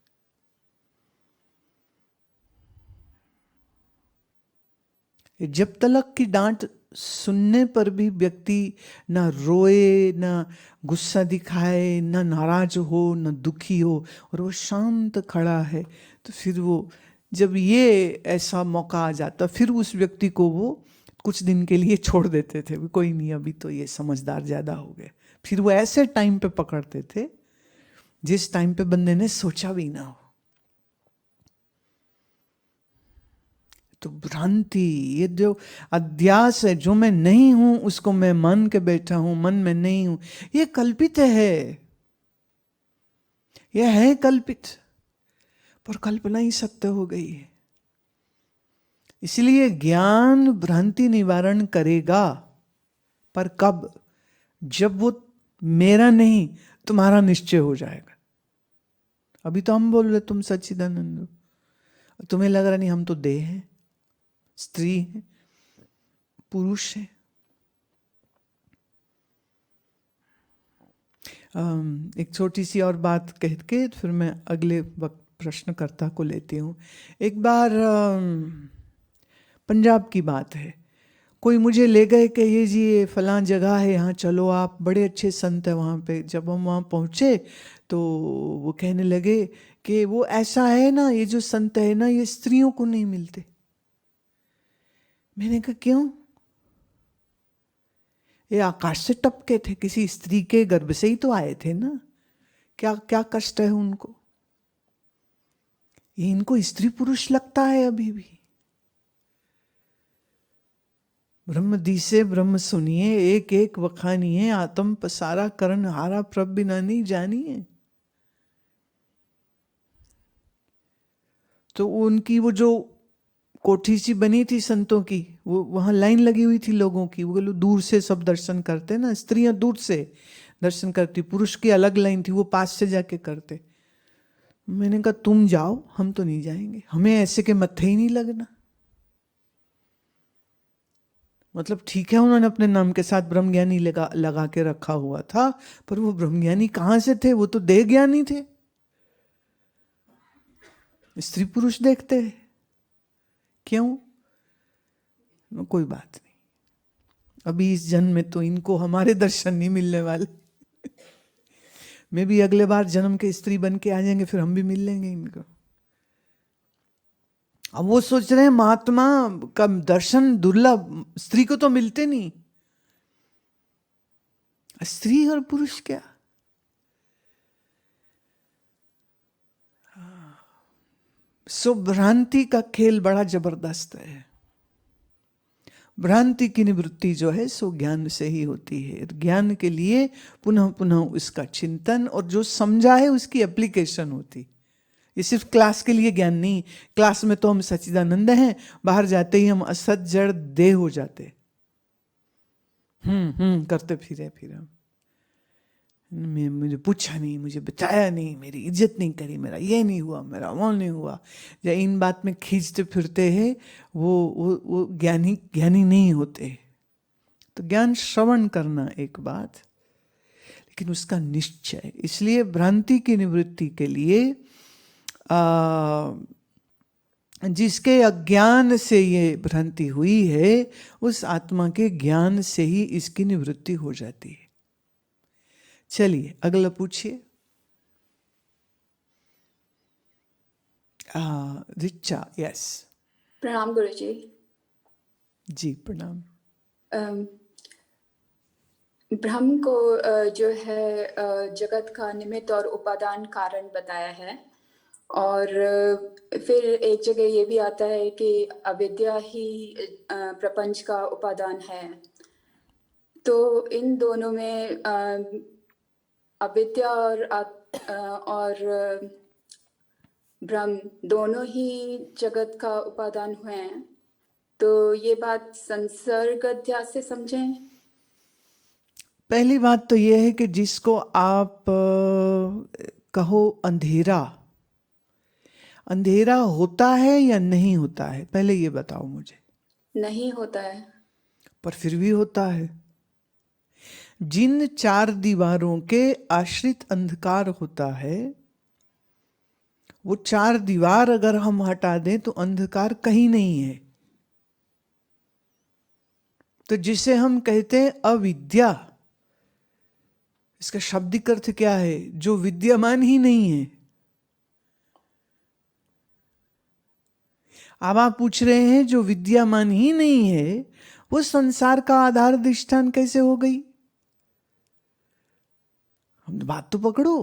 जब तलक की डांट सुनने पर भी व्यक्ति ना रोए, ना गुस्सा दिखाए, ना नाराज हो, ना दुखी हो, और वो शांत खड़ा है, तो फिर वो जब ये ऐसा मौका आ जाता, फिर उस व्यक्ति को वो कुछ दिन के लिए छोड़ देते थे, कोई नहीं अभी तो ये समझदार ज्यादा हो गए। फिर वो ऐसे टाइम पे पकड़ते थे जिस टाइम पे बंदे ने सोचा भी ना हो। तो भ्रांति, ये जो अध्यास है, जो मैं नहीं हूं उसको मैं मान के बैठा हूं, मन में नहीं हूं, ये कल्पित है, यह है कल्पित, पर कल्पना ही सत्य हो गई है। इसलिए ज्ञान भ्रांति निवारण करेगा, पर कब? जब वो मेरा नहीं तुम्हारा निश्चय हो जाएगा। अभी तो हम बोल रहे तुम सच्चिदानंद हो, तुम्हें लग रहा नहीं हम तो देह हैं, स्त्री है, पुरुष है। एक छोटी सी और बात कह के फिर मैं अगले वक्त प्रश्नकर्ता को लेती हूँ। एक बार पंजाब की बात है, कोई मुझे ले गए कि ये जी ये फलां जगह है, यहाँ चलो आप, बड़े अच्छे संत है वहाँ पे। जब हम वहाँ पहुँचे तो वो कहने लगे कि वो ऐसा है ना, ये जो संत है ना, ये स्त्रियों को नहीं मिलते। मैंने कहा क्यों? ये आकाश से टपके थे, किसी स्त्री के गर्भ से ही तो आए थे ना, क्या क्या कष्ट है उनको? ये इनको स्त्री पुरुष लगता है अभी भी। ब्रह्म दिसे ब्रह्म सुनिए, एक एक वखानिए, आत्म पसारा करण हारा, प्रभ बिना नहीं जानिए। तो उनकी वो जो कोठी सी बनी थी संतों की, वो वहां लाइन लगी हुई थी लोगों की, वो लोग दूर से सब दर्शन करते ना, स्त्रियां दूर से दर्शन करती, पुरुष की अलग लाइन थी, वो पास से जाके करते। मैंने कहा तुम जाओ, हम तो नहीं जाएंगे, हमें ऐसे के मत्थे ही नहीं लगना। मतलब ठीक है उन्होंने अपने नाम के साथ ब्रह्मज्ञानी लगा के रखा हुआ था, पर वो ब्रह्मज्ञानी कहां से थे? वो तो देह ज्ञानी थे। स्त्री पुरुष देखते हैं, क्यों? कोई बात नहीं, अभी इस जन्म में तो इनको हमारे दर्शन नहीं मिलने वाले। मैं भी अगले बार जन्म के स्त्री बन के आ जाएंगे, फिर हम भी मिल लेंगे इनको। अब वो सोच रहे हैं महात्मा का दर्शन दुर्लभ, स्त्री को तो मिलते नहीं। स्त्री और पुरुष क्या? सो भ्रांति का खेल बड़ा जबरदस्त है। भ्रांति की निवृत्ति जो है सो ज्ञान से ही होती है। ज्ञान के लिए पुनः पुनः उसका चिंतन और जो समझा है उसकी एप्लीकेशन होती। ये सिर्फ क्लास के लिए ज्ञान नहीं, क्लास में तो हम सच्चिदानंद हैं, बाहर जाते ही हम असत जड़ देह हो जाते, करते फिरे हम, मुझे पूछा नहीं, मुझे बताया नहीं, मेरी इज्जत नहीं करी, मेरा ये नहीं हुआ, मेरा वो नहीं हुआ। या इन बात में खींचते फिरते हैं, वो ज्ञानी नहीं होते। तो ज्ञान श्रवण करना एक बात, लेकिन उसका निश्चय। इसलिए भ्रांति की निवृत्ति के लिए जिसके अज्ञान से ये भ्रांति हुई है, उस आत्मा के ज्ञान से ही इसकी निवृत्ति हो जाती है। चलिए अगला पूछिए। रिचा, यस। प्रणाम गुरुजी। जी प्रणाम। ब्रह्म को जो है जगत का निमित्त और उपादान कारण बताया है, और फिर एक जगह ये भी आता है कि अविद्या ही प्रपंच का उपादान है। तो इन दोनों में अविद्या और ब्रह्म दोनों ही जगत का उपादान हुए हैं। तो ये बात संसर्ग अध्यास से समझें। पहली बात तो यह है कि जिसको आप कहो अंधेरा, अंधेरा होता है या नहीं होता है, पहले ये बताओ मुझे। नहीं होता है। पर फिर भी होता है। जिन चार दीवारों के आश्रित अंधकार होता है, वो चार दीवार अगर हम हटा दें तो अंधकार कहीं नहीं है। तो जिसे हम कहते हैं अविद्या, इसका शाब्दिक अर्थ क्या है? जो विद्यमान ही नहीं है। अब आप पूछ रहे हैं जो विद्यमान ही नहीं है वो संसार का आधार अधिष्ठान कैसे हो गई? हम बात तो पकड़ो।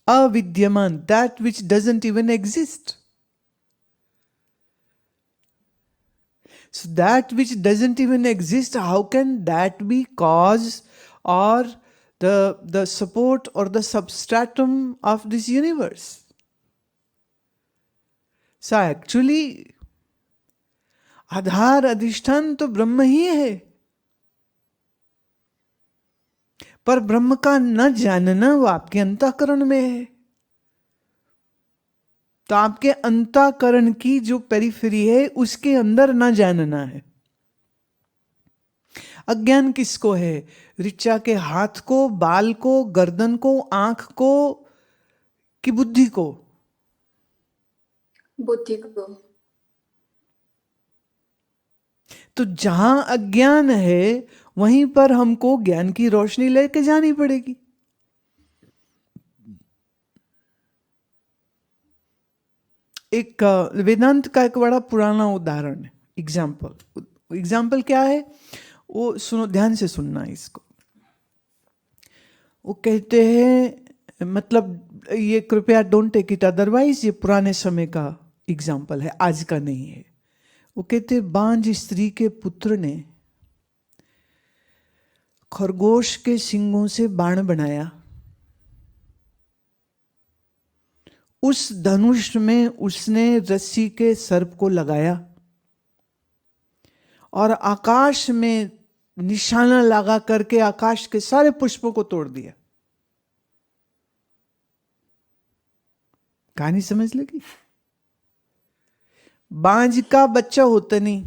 अविद्यमान, that which doesn't even exist. So that which doesn't even exist, how can that be cause or the support or the substratum of this universe? So actually आधार अधिष्ठान तो ब्रह्म ही है, पर ब्रह्म का न जानना वो आपके अंतःकरण में है। तो आपके अंतःकरण की जो पेरिफेरी है उसके अंदर ना जानना है। अज्ञान किसको है? ऋचा के हाथ को, बाल को, गर्दन को, आंख को, कि बुद्धि को? बुद्धि को। तो जहां अज्ञान है वहीं पर हमको ज्ञान की रोशनी लेके जानी पड़ेगी। एक वेदांत का एक बड़ा पुराना उदाहरण है, एग्जाम्पल क्या है वो सुनो, ध्यान से सुनना इसको। वो कहते हैं, मतलब ये कृपया डोंट टेक इट अदरवाइज, ये पुराने समय का एग्जाम्पल है, आज का नहीं है। वो कहते बांझ स्त्री के पुत्र ने खरगोश के सींगों से बाण बनाया, उस धनुष में उसने रस्सी के सर्प को लगाया और आकाश में निशाना लगा करके आकाश के सारे पुष्पों को तोड़ दिया। कहानी समझ लगी? बांझ का बच्चा होता नहीं,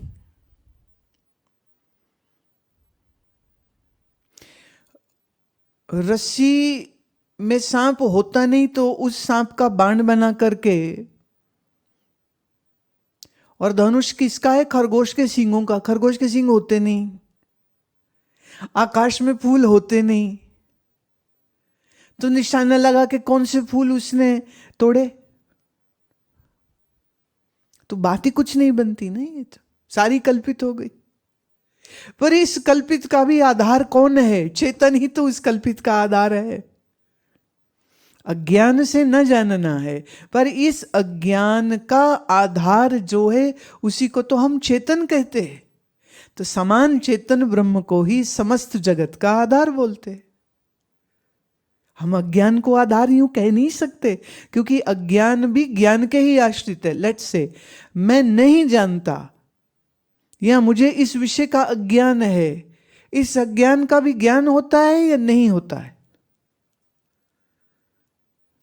रस्सी में सांप होता नहीं, तो उस सांप का बाण बना करके, और धनुष किसका है? खरगोश के सींगों का। खरगोश के सींग होते नहीं, आकाश में फूल होते नहीं, तो निशाना लगा के कौन से फूल उसने तोड़े? तो बात ही कुछ नहीं बनती ना, ये तो सारी कल्पित हो गई। पर इस कल्पित का भी आधार कौन है? चेतन ही तो इस कल्पित का आधार है। अज्ञान से न जानना है, पर इस अज्ञान का आधार जो है उसी को तो हम चेतन कहते हैं। तो समान चेतन ब्रह्म को ही समस्त जगत का आधार बोलते हैं। हम अज्ञान को आधार यूं कह नहीं सकते, क्योंकि अज्ञान भी ज्ञान के ही आश्रित है। लेट्स से मैं नहीं जानता या मुझे इस विषय का अज्ञान है, इस अज्ञान का भी ज्ञान होता है या नहीं होता है?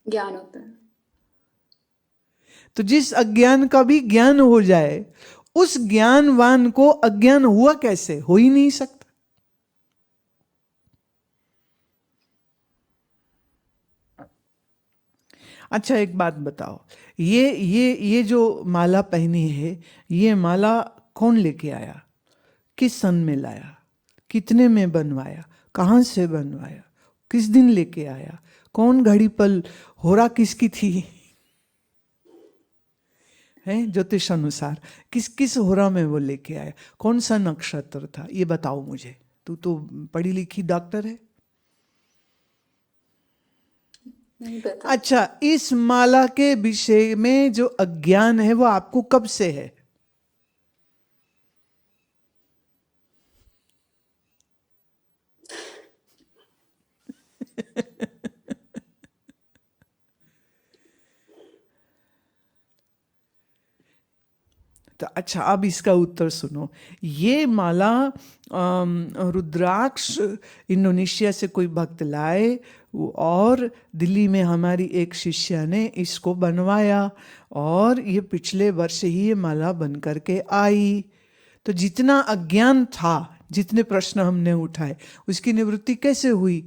ज्ञान होता है। तो जिस अज्ञान का भी ज्ञान हो जाए, उस ज्ञानवान को अज्ञान हुआ कैसे? हो ही नहीं सकता। अच्छा एक बात बताओ, ये जो माला पहनी है, ये माला कौन लेके आया? किस सन में लाया? कितने में बनवाया? कहां से बनवाया? किस दिन लेके आया? कौन घड़ी पल होरा किसकी थी? है ज्योतिष अनुसार किस किस होरा में वो लेके आया? कौन सा नक्षत्र था? ये बताओ मुझे। तू तो पढ़ी लिखी डॉक्टर है। नहीं पता। अच्छा, इस माला के विषय में जो अज्ञान है वो आपको कब से है? तो अच्छा, अब इसका उत्तर सुनो। ये माला रुद्राक्ष इंडोनेशिया से कोई भक्त लाए और दिल्ली में हमारी एक शिष्या ने इसको बनवाया और ये पिछले वर्ष ही ये माला बन करके आई। तो जितना अज्ञान था, जितने प्रश्न हमने उठाए, उसकी निवृत्ति कैसे हुई?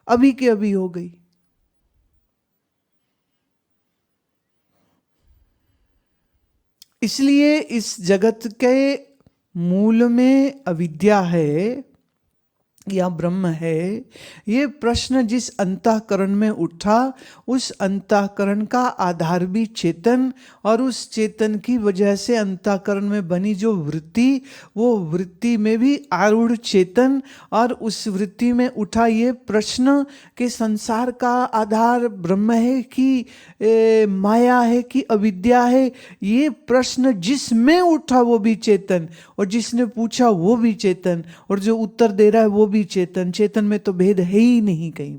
अभी के अभी हो गई। इसलिए इस जगत के मूल में अविद्या है या ब्रह्म है। ये प्रश्न जिस अंतःकरण में उठा, उस अंतःकरण का आधार भी चेतन, और उस चेतन की वजह से अंतःकरण में बनी जो वृत्ति, वो वृत्ति में भी आरूढ़ चेतन, और उस वृत्ति में उठा ये प्रश्न कि संसार का आधार ब्रह्म है कि माया है कि अविद्या है। ये प्रश्न जिसमें उठा वो भी चेतन, और जिसने पूछा वो भी चेतन, और जो उत्तर दे रहा है वो भी चेतन। चेतन में तो भेद है ही नहीं कहीं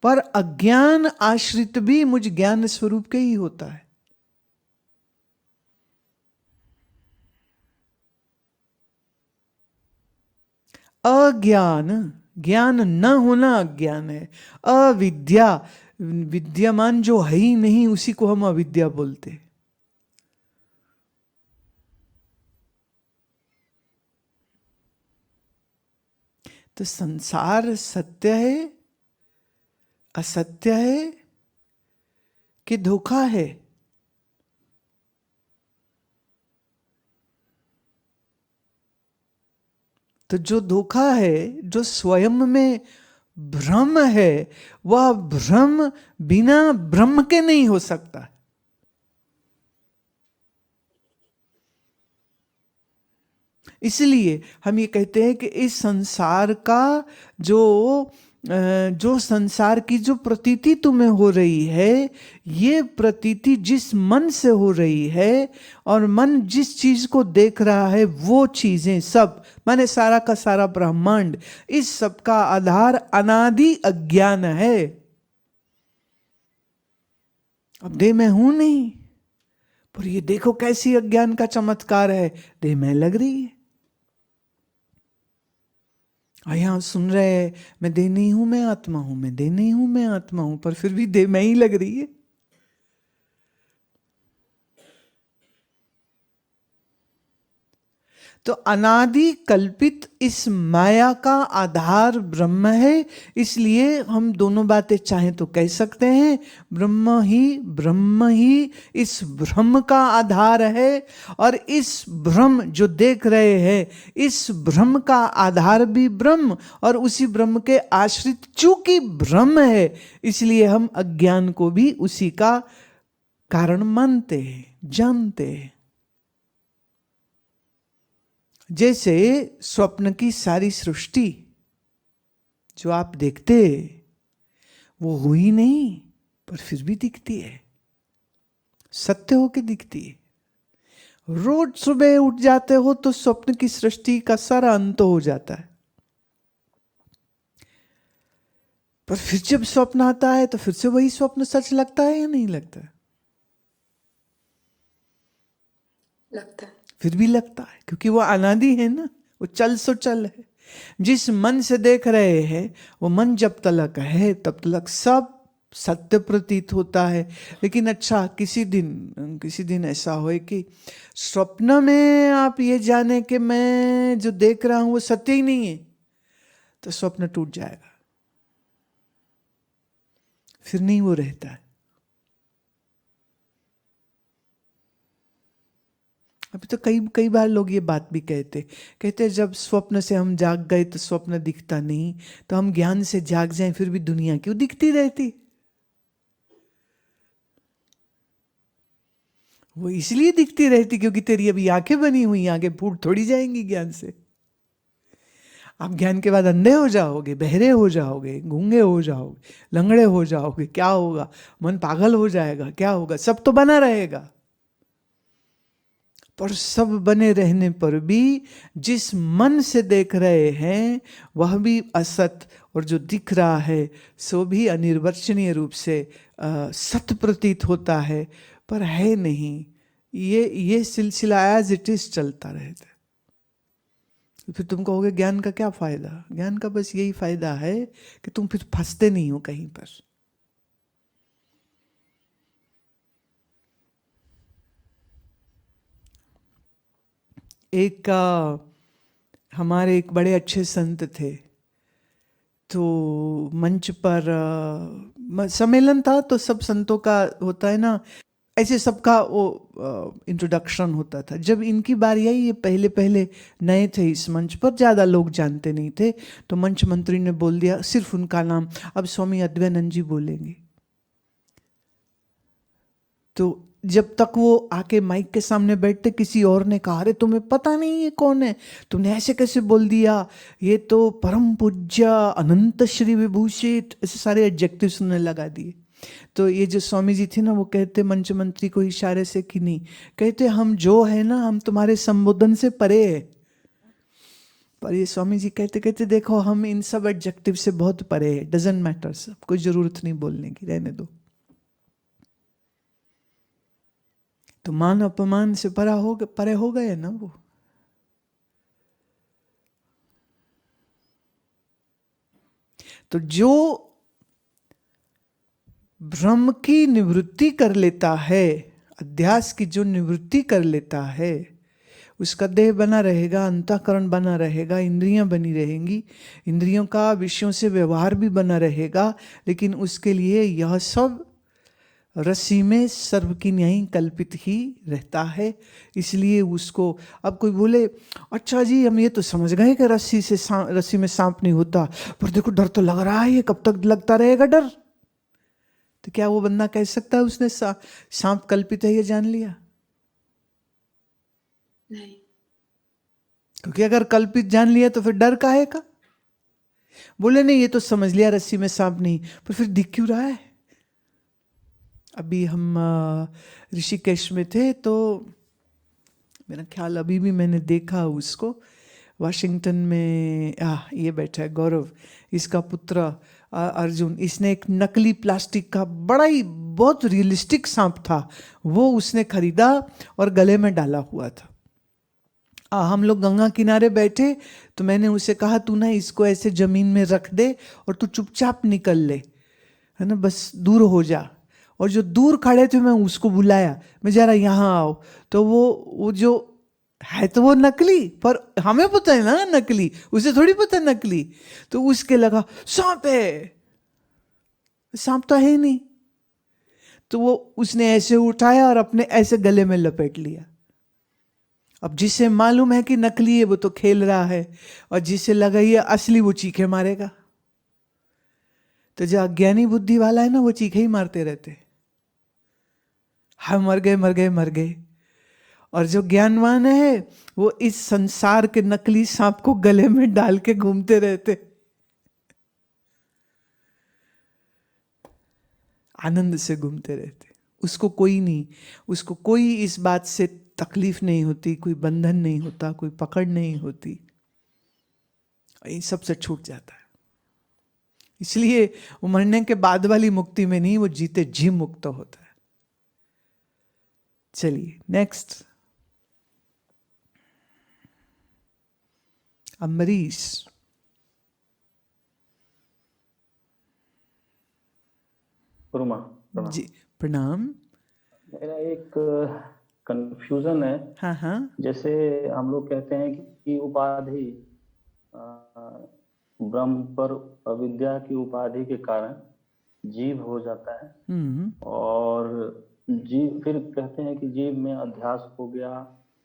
पर अज्ञान आश्रित भी मुझ ज्ञान स्वरूप के ही होता है। अज्ञान, ज्ञान न होना अज्ञान है। अविद्या, विद्यमान जो है ही नहीं उसी को हम अविद्या बोलते हैं। तो संसार सत्य है, असत्य है कि धोखा है? तो जो धोखा है, जो स्वयं में भ्रम है, वह भ्रम बिना ब्रह्म के नहीं हो सकता। इसलिए हम ये कहते हैं कि इस संसार का जो संसार की जो प्रतीति तुम्हें हो रही है, ये प्रतीति जिस मन से हो रही है, और मन जिस चीज को देख रहा है, वो चीजें सब, माने सारा का सारा ब्रह्मांड, इस सब का आधार अनादि अज्ञान है। अब देह में हूं नहीं, पर ये देखो कैसी अज्ञान का चमत्कार है, देह में लग रही है। यहां सुन रहे, मैं देह नहीं हूं, मैं आत्मा हूं, मैं देह नहीं हूं, मैं आत्मा हूं, पर फिर भी देह में ही लग रही है। तो अनादि कल्पित इस माया का आधार ब्रह्म है। इसलिए हम दोनों बातें चाहें तो कह सकते हैं, ब्रह्म ही इस भ्रम का आधार है, और इस भ्रम जो देख रहे हैं, इस भ्रम का आधार भी ब्रह्म, और उसी ब्रह्म के आश्रित चूंकि ब्रह्म है, इसलिए हम अज्ञान को भी उसी का कारण मानते हैं, जानते हैं। जैसे स्वप्न की सारी सृष्टि जो आप देखते, वो हुई नहीं, पर फिर भी दिखती है, सत्य होके दिखती है। रोज सुबह उठ जाते हो तो स्वप्न की सृष्टि का सारा अंत हो जाता है, पर फिर जब स्वप्न आता है तो फिर से वही स्वप्न सच लगता है या नहीं लगता? लगता है। फिर भी लगता है, क्योंकि वो अनादि है ना, वो चल सो चल है। जिस मन से देख रहे हैं, वो मन जब तलक है तब तलक सब सत्य प्रतीत होता है। लेकिन अच्छा, किसी दिन ऐसा होए कि स्वप्न में आप ये जाने कि मैं जो देख रहा हूं वो सत्य ही नहीं है, तो स्वप्न टूट जाएगा, फिर नहीं वो रहता है। अभी तो कई बार लोग ये बात भी कहते जब स्वप्न से हम जाग गए तो स्वप्न दिखता नहीं, तो हम ज्ञान से जाग जाएं फिर भी दुनिया क्यों दिखती रहती? वो इसलिए दिखती रहती क्योंकि तेरी अभी आंखें बनी हुई, आगे फूट थोड़ी जाएंगी ज्ञान से। आप ज्ञान के बाद अंधे हो जाओगे, बहरे हो जाओगे, गूंगे हो जाओगे, लंगड़े हो जाओगे, क्या होगा? मन पागल हो जाएगा, क्या होगा? सब तो बना रहेगा, पर सब बने रहने पर भी जिस मन से देख रहे हैं वह भी असत, और जो दिख रहा है सो भी अनिर्वचनीय रूप से सत प्रतीत होता है। पर है नहीं। ये सिलसिला एज इट इज चलता रहता है। फिर तुम कहोगे ज्ञान का क्या फायदा? ज्ञान का बस यही फायदा है कि तुम फिर फंसते नहीं हो कहीं पर। एक हमारे एक बड़े अच्छे संत थे, तो मंच पर सम्मेलन था, तो सब संतों का होता है ना, ऐसे सबका वो इंट्रोडक्शन होता था। जब इनकी बारी आई, ये पहले पहले नए थे इस मंच पर, ज़्यादा लोग जानते नहीं थे, तो मंच मंत्री ने बोल दिया सिर्फ उनका नाम, अब स्वामी अद्वैतानंद जी बोलेंगे। तो जब तक वो आके माइक के सामने बैठते, किसी और ने कहा अरे तुम्हें पता नहीं ये कौन है, तुमने ऐसे कैसे बोल दिया, ये तो परम पूज्य अनंत श्री विभूषित, ऐसे सारे एडजेक्टिव सुनने लगा दिए। तो ये जो स्वामी जी थे ना, वो कहते मंच मंत्री को इशारे से कि नहीं, कहते हम जो है ना, हम तुम्हारे संबोधन से परे है। पर ये स्वामी जी कहते कहते देखो, हम इन सब एडजेक्टिव से बहुत परे है, डजंट मैटर, सब कोई जरूरत नहीं बोलने की, रहने दो। तो मान अपमान से परे हो गए ना वो। तो जो भ्रम की निवृत्ति कर लेता है, अध्यास की जो निवृत्ति कर लेता है, उसका देह बना रहेगा, अंतःकरण बना रहेगा, इंद्रियां बनी रहेंगी, इंद्रियों का विषयों से व्यवहार भी बना रहेगा, लेकिन उसके लिए यह सब रस्सी में सर्व की न्याय कल्पित ही रहता है। इसलिए उसको, अब कोई बोले अच्छा जी हम ये तो समझ गए कि रस्सी में सांप नहीं होता, पर देखो डर तो लग रहा है, ये कब तक लगता रहेगा डर? तो क्या वो बंदा कह सकता है उसने सांप कल्पित है ये जान लिया? नहीं। क्योंकि अगर कल्पित जान लिया तो फिर डर काहे का? बोले नहीं ये तो समझ लिया रस्सी में सांप नहीं, पर फिर दिख क्यों रहा है? अभी हम ऋषिकेश में थे, तो मेरा ख्याल अभी भी मैंने देखा उसको, वाशिंगटन में ये बैठा है गौरव, इसका पुत्र अर्जुन, इसने एक नकली प्लास्टिक का बड़ा ही बहुत रियलिस्टिक सांप था, वो उसने खरीदा और गले में डाला हुआ था। हम लोग गंगा किनारे बैठे, तो मैंने उसे कहा तू ना इसको ऐसे जमीन में रख दे और तू चुपचाप निकल ले, है ना, बस दूर हो जा। और जो दूर खड़े थे मैं उसको बुलाया, मैं जरा यहाँ आओ, तो वो जो है तो वो नकली, पर हमें पता है ना नकली, उसे थोड़ी पता नकली। तो उसके लगा सांप है, सांप तो है ही नहीं। तो वो उसने ऐसे उठाया और अपने ऐसे गले में लपेट लिया। अब जिसे मालूम है कि नकली है वो तो खेल रहा है, और जिसे लगा ये असली वो चीखे मारेगा। तो जो अज्ञानी बुद्धि वाला है ना, वो चीखे ही मारते रहते, हम मर गए मर गए मर गए। और जो ज्ञानवान है वो इस संसार के नकली सांप को गले में डाल के घूमते रहते, आनंद से घूमते रहते। उसको कोई नहीं, उसको कोई इस बात से तकलीफ नहीं होती, कोई बंधन नहीं होता, कोई पकड़ नहीं होती, इन सब से छूट जाता है। इसलिए वो मरने के बाद वाली मुक्ति में नहीं, वो जीते जी मुक्त होता है। चलिए नेक्स्ट, अम्बरीश जी, प्रणाम। मेरा एक कंफ्यूजन है। हाँ हाँ, जैसे हम लोग कहते हैं कि उपाधि, ब्रह्म पर अविद्या की उपाधि के कारण जीव हो जाता है, और जीव फिर कहते हैं कि जीव में अध्यास हो गया,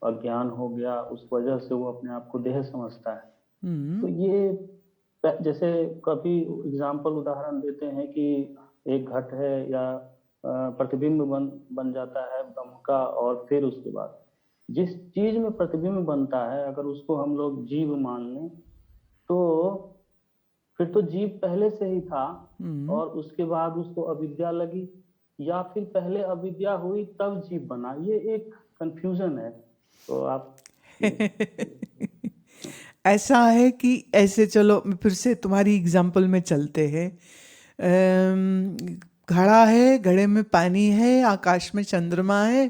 अज्ञान हो गया, उस वजह से वो अपने आप को देह समझता है। तो ये जैसे कभी एग्जाम्पल उदाहरण देते हैं कि एक घट है या प्रतिबिंब बन जाता है ब्रह्म का, और फिर उसके बाद जिस चीज में प्रतिबिंब बनता है अगर उसको हम लोग जीव मान लें, तो फिर तो जीव पहले से ही था और उसके बाद उसको अविद्या लगी, या फिर पहले अविद्या हुई तब जीव बना। ये एक कंफ्यूजन है, तो आप ऐसा है कि ऐसे, चलो फिर से तुम्हारी एग्जाम्पल में चलते हैं। घड़ा है, घड़े में पानी है, आकाश में चंद्रमा है,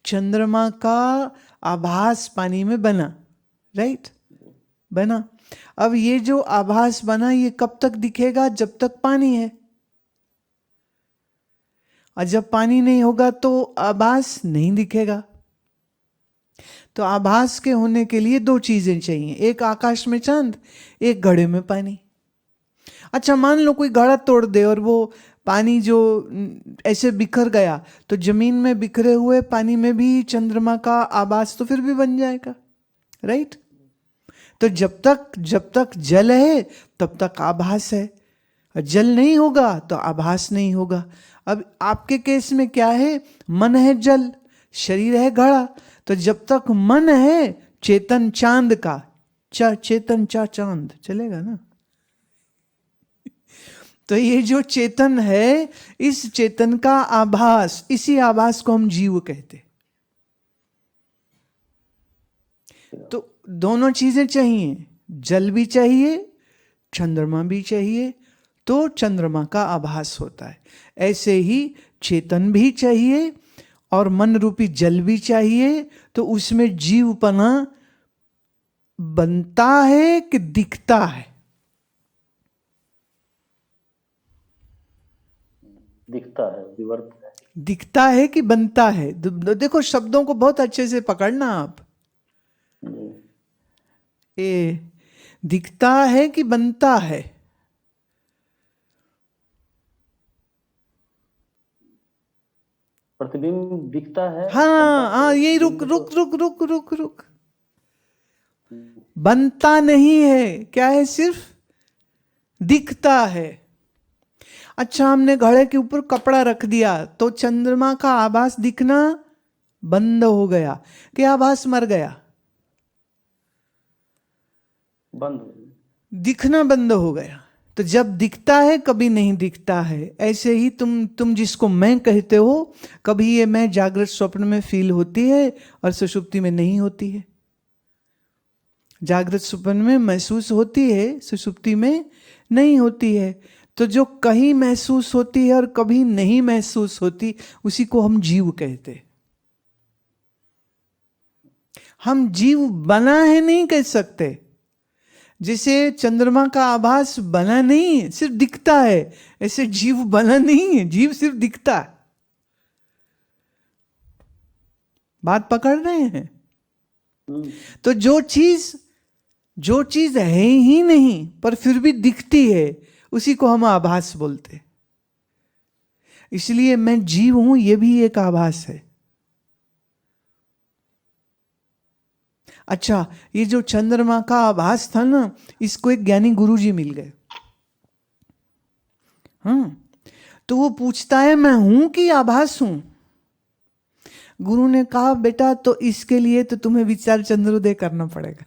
चंद्रमा का आभास पानी में बना, राइट, बना। अब ये जो आभास बना ये कब तक दिखेगा? जब तक पानी है, और जब पानी नहीं होगा तो आभास नहीं दिखेगा। तो आभास के होने के लिए दो चीजें चाहिए, एक आकाश में चांद, एक घड़े में पानी। अच्छा, मान लो कोई घड़ा तोड़ दे और वो पानी जो ऐसे बिखर गया, तो जमीन में बिखरे हुए पानी में भी चंद्रमा का आभास तो फिर भी बन जाएगा, राइट। तो जब तक जल है तब तक आभास है, और जल नहीं होगा तो आभास नहीं होगा। अब आपके केस में क्या है? मन है जल, शरीर है घड़ा। तो जब तक मन है चेतन चांद का, चेतन चांद चलेगा ना। तो ये जो चेतन है, इस चेतन का आभास, इसी आभास को हम जीव कहते। तो दोनों चीजें चाहिए, जल भी चाहिए, चंद्रमा भी चाहिए, तो चंद्रमा का आभास होता है। ऐसे ही चेतन भी चाहिए और मन रूपी जल भी चाहिए, तो उसमें जीवपना बनता है कि दिखता है? दिखता है, विवर्त है। दिखता है कि बनता है? देखो शब्दों को बहुत अच्छे से पकड़ना आप। ए, दिखता है कि बनता है? प्रतिबिंब दिखता है। हाँ, यही रुक। बनता नहीं है, क्या है? सिर्फ दिखता है। अच्छा, हमने घड़े के ऊपर कपड़ा रख दिया तो चंद्रमा का आभास दिखना बंद हो गया कि आभास मर गया? बंद हो गया, दिखना बंद हो गया। तो जब दिखता है कभी नहीं दिखता है। ऐसे ही तुम जिसको मैं कहते हो, कभी ये मैं जागृत स्वप्न में फील होती है और सुषुप्ति में नहीं होती है। जागृत स्वप्न में महसूस होती है, सुषुप्ति में नहीं होती है। तो जो कहीं महसूस होती है और कभी नहीं महसूस होती, उसी को हम जीव कहते। हम जीव बना है नहीं कह सकते। जैसे चंद्रमा का आभास बना नहीं है, सिर्फ दिखता है, ऐसे जीव बना नहीं है, जीव सिर्फ दिखता है। बात पकड़ रहे हैं? तो जो चीज है ही नहीं पर फिर भी दिखती है, उसी को हम आभास बोलते। इसलिए मैं जीव हूं, यह भी एक आभास है। अच्छा, ये जो चंद्रमा का आभास था ना, इसको एक ज्ञानी गुरुजी मिल गए। तो वो पूछता है, मैं हूं कि आभास हूं? गुरु ने कहा, बेटा तो इसके लिए तो तुम्हें विचार चंद्रोदय करना पड़ेगा।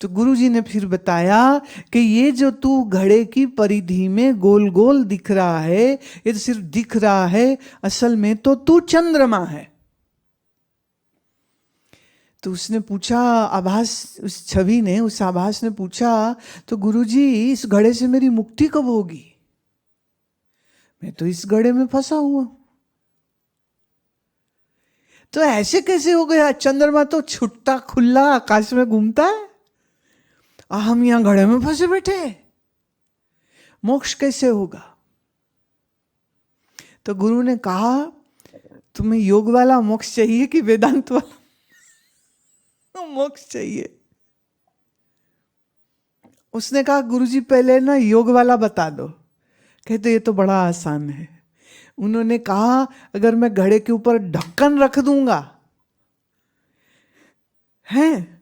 तो गुरुजी ने फिर बताया कि ये जो तू घड़े की परिधि में गोल गोल दिख रहा है, ये तो सिर्फ दिख रहा है, असल में तो तू चंद्रमा है। तो उसने पूछा, आभास, उस छवि ने, उस आभास ने पूछा, तो गुरुजी इस घड़े से मेरी मुक्ति कब होगी? मैं तो इस घड़े में फंसा हुआ। तो ऐसे कैसे हो गया? चंद्रमा तो छुट्टा खुला आकाश में घूमता है, हम यहां घड़े में फंसे बैठे, मोक्ष कैसे होगा? तो गुरु ने कहा, तुम्हें योग वाला मोक्ष चाहिए कि वेदांत वाला मोक्ष चाहिए? उसने कहा, गुरुजी पहले ना योग वाला बता दो। कहते ये तो बड़ा आसान है। उन्होंने कहा, अगर मैं घड़े के ऊपर ढक्कन रख दूंगा है,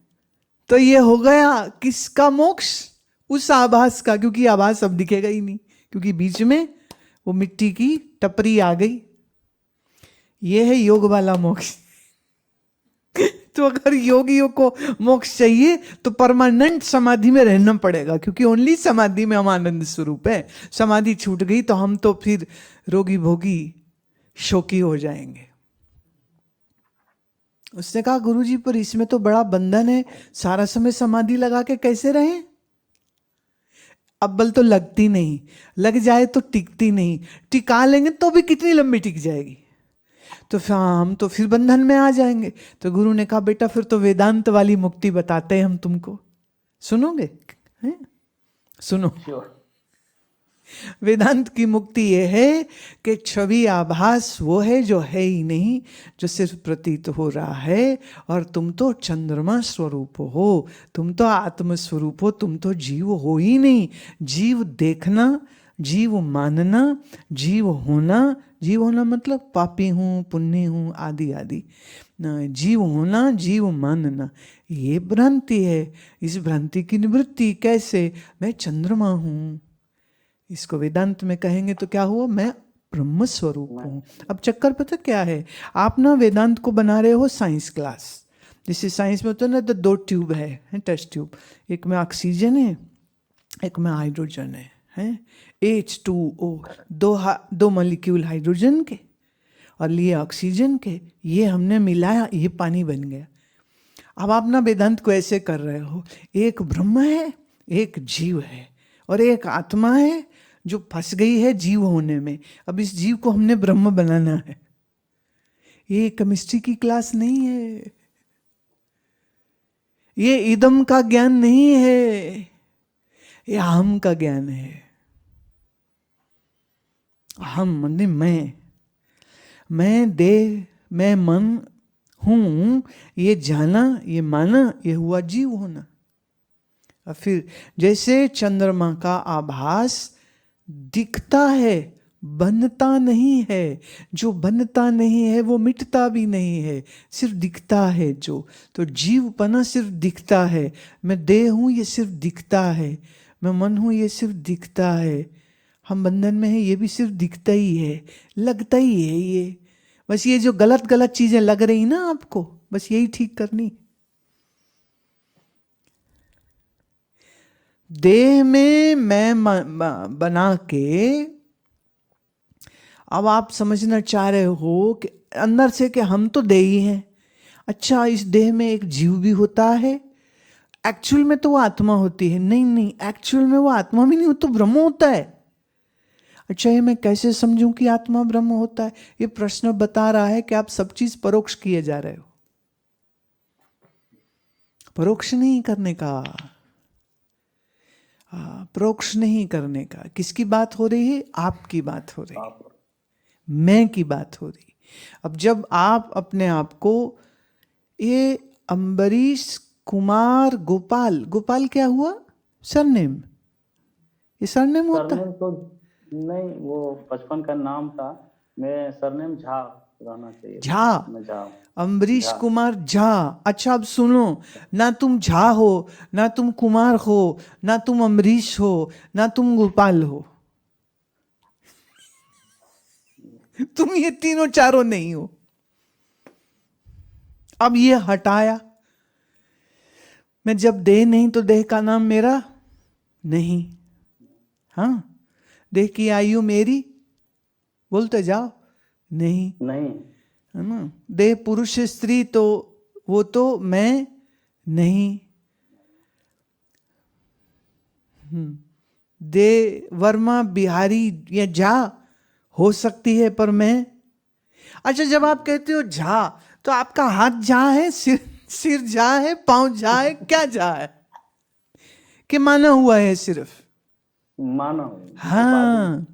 तो ये हो गया किसका मोक्ष? उस आभास का, क्योंकि आभास अब दिखेगा ही नहीं, क्योंकि बीच में वो मिट्टी की टपरी आ गई। ये है योग वाला मोक्ष। तो अगर योगियों को मोक्ष चाहिए तो परमानेंट समाधि में रहना पड़ेगा, क्योंकि ओनली समाधि में हम आनंद स्वरूप है। समाधि छूट गई तो हम तो फिर रोगी भोगी शोकी हो जाएंगे। उसने कहा, गुरुजी पर इसमें तो बड़ा बंधन है, सारा समय समाधि लगा के कैसे रहें? अव्वल तो लगती नहीं, लग जाए तो टिकती नहीं, टिका लेंगे तो भी कितनी लंबी टिक जाएगी, तो फिर हम तो फिर बंधन में आ जाएंगे। तो गुरु ने कहा बेटा फिर तो वेदांत वाली मुक्ति बताते हैं हम तुमको, सुनोगे? हैं? सुनो, श्योर। वेदांत की मुक्ति ये है कि छवि आभास वो है जो है ही नहीं, जो सिर्फ प्रतीत हो रहा है, और तुम तो चंद्रमा स्वरूप हो, तुम तो आत्म स्वरूप हो, तुम तो जीव हो ही नहीं। जीव देखना, जीव मानना, जीव होना मतलब पापी हूँ, पुण्य हूँ, आदि आदि। जीव होना, जीव मानना, ये भ्रांति है। इस भ्रांति की निवृत्ति कैसे? मैं चंद्रमा हूँ, इसको वेदांत में कहेंगे तो क्या हुआ? मैं ब्रह्म स्वरूप हूँ। अब चक्कर पता क्या है, आप ना वेदांत को बना रहे हो साइंस क्लास, जैसे साइंस में होता है ना, तो 2 ट्यूब है टेस्ट ट्यूब, एक में ऑक्सीजन है, एक में हाइड्रोजन है H2O, 2 मॉलिक्यूल हाइड्रोजन के और लिए ऑक्सीजन के, ये हमने मिलाया, ये पानी बन गया। अब आप ना वेदांत को ऐसे कर रहे हो, एक ब्रह्म है, एक जीव है, और एक आत्मा है जो फंस गई है जीव होने में। अब इस जीव को हमने ब्रह्म बनाना है। ये केमिस्ट्री की क्लास नहीं है, ये इदम का ज्ञान नहीं है, ये अहम का ज्ञान है। अहम मतलब मैं देह, मैं मन हूं, ये जाना, ये माना, ये हुआ जीव होना। और फिर जैसे चंद्रमा का आभास दिखता है, बनता नहीं है, जो बनता नहीं है वो मिटता भी नहीं है, सिर्फ दिखता है जो। तो जीवपना सिर्फ दिखता है, मैं देह हूँ ये सिर्फ दिखता है, मैं मन हूँ ये सिर्फ दिखता है, हम बंधन में हैं ये भी सिर्फ दिखता ही है, लगता ही है ये। बस ये जो गलत गलत चीजें लग रही ना आपको, बस यही ठीक करनी। देह में मैं बना के अब आप समझना चाह रहे हो कि अंदर से कि हम तो देह ही हैं। अच्छा, इस देह में एक जीव भी होता है, एक्चुअल में तो वो आत्मा होती है। नहीं, एक्चुअल में वो आत्मा भी नहीं, वो तो ब्रह्म होता है। अच्छा, ये मैं कैसे समझूं कि आत्मा ब्रह्म होता है? ये प्रश्न बता रहा है कि आप सब चीज परोक्ष किए जा रहे हो। परोक्ष नहीं करने का, परोक्ष नहीं करने का। किसकी बात हो रही है? आपकी बात हो रही है, मैं की बात हो रही। अब जब आप अपने आप को ये अम्बरीश कुमार गोपाल क्या हुआ? सरनेम? ये सरनेम होता है? तो नहीं, वो बचपन का नाम था। मैं सरनेम झा रहना चाहिए। झा, अम्बरीश कुमार झा। अच्छा, अब सुनो, ना तुम झा हो, ना तुम कुमार हो, ना तुम अम्बरीश हो, ना तुम गोपाल हो। तुम ये तीनों चारों नहीं हो। अब ये हटाया, मैं जब देह नहीं तो देह का नाम मेरा नहीं। हाँ, देह की आयु मेरी, बोलते जाओ, नहीं है ना। देह पुरुष स्त्री तो वो तो मैं नहीं। देह वर्मा बिहारी या झा हो सकती है, पर मैं। अच्छा, जब आप कहते हो झा, तो आपका हाथ झा है, सिर झा है, पांव झा है, क्या झा है? कि माना हुआ है? सिर्फ माना, हाँ,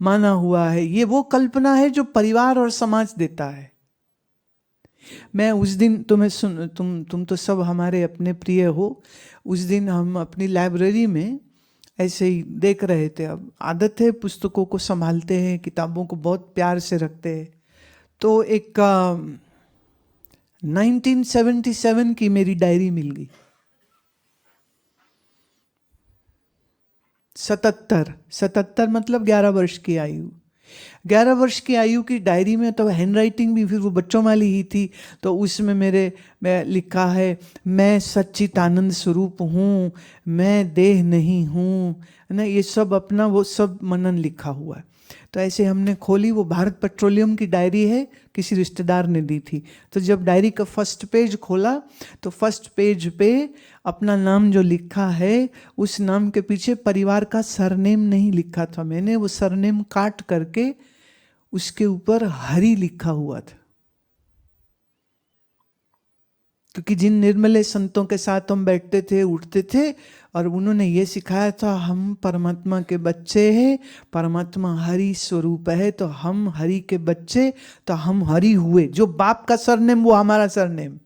माना हुआ है। ये वो कल्पना है जो परिवार और समाज देता है। मैं उस दिन तुम्हें तुम तो सब हमारे अपने प्रिय हो। उस दिन हम अपनी लाइब्रेरी में ऐसे ही देख रहे थे। अब आदत है, पुस्तकों को संभालते हैं, किताबों को बहुत प्यार से रखते हैं। तो एक 1977 की मेरी डायरी मिल गई। 77 मतलब 11 वर्ष की आयु। 11 वर्ष की आयु की डायरी में तो हैंड राइटिंग भी फिर वो बच्चों वाली ही थी। तो उसमें मैं लिखा है, मैं सच्चिदानंद स्वरूप हूँ, मैं देह नहीं हूँ ना। ये सब अपना वो सब मनन लिखा हुआ है। तो ऐसे हमने खोली, वो भारत पेट्रोलियम की डायरी है, किसी रिश्तेदार ने दी थी। तो जब डायरी का फर्स्ट पेज खोला तो फर्स्ट पेज पे अपना नाम जो लिखा है उस नाम के पीछे परिवार का सरनेम नहीं लिखा था। मैंने वो सरनेम काट करके उसके ऊपर हरि लिखा हुआ था, क्योंकि जिन निर्मले संतों के साथ हम बैठते थे उठते थे और उन्होंने ये सिखाया था हम परमात्मा के बच्चे हैं, परमात्मा हरि स्वरूप है, तो हम हरि के बच्चे, तो हम हरि हुए। जो बाप का सरनेम वो हमारा सरनेम।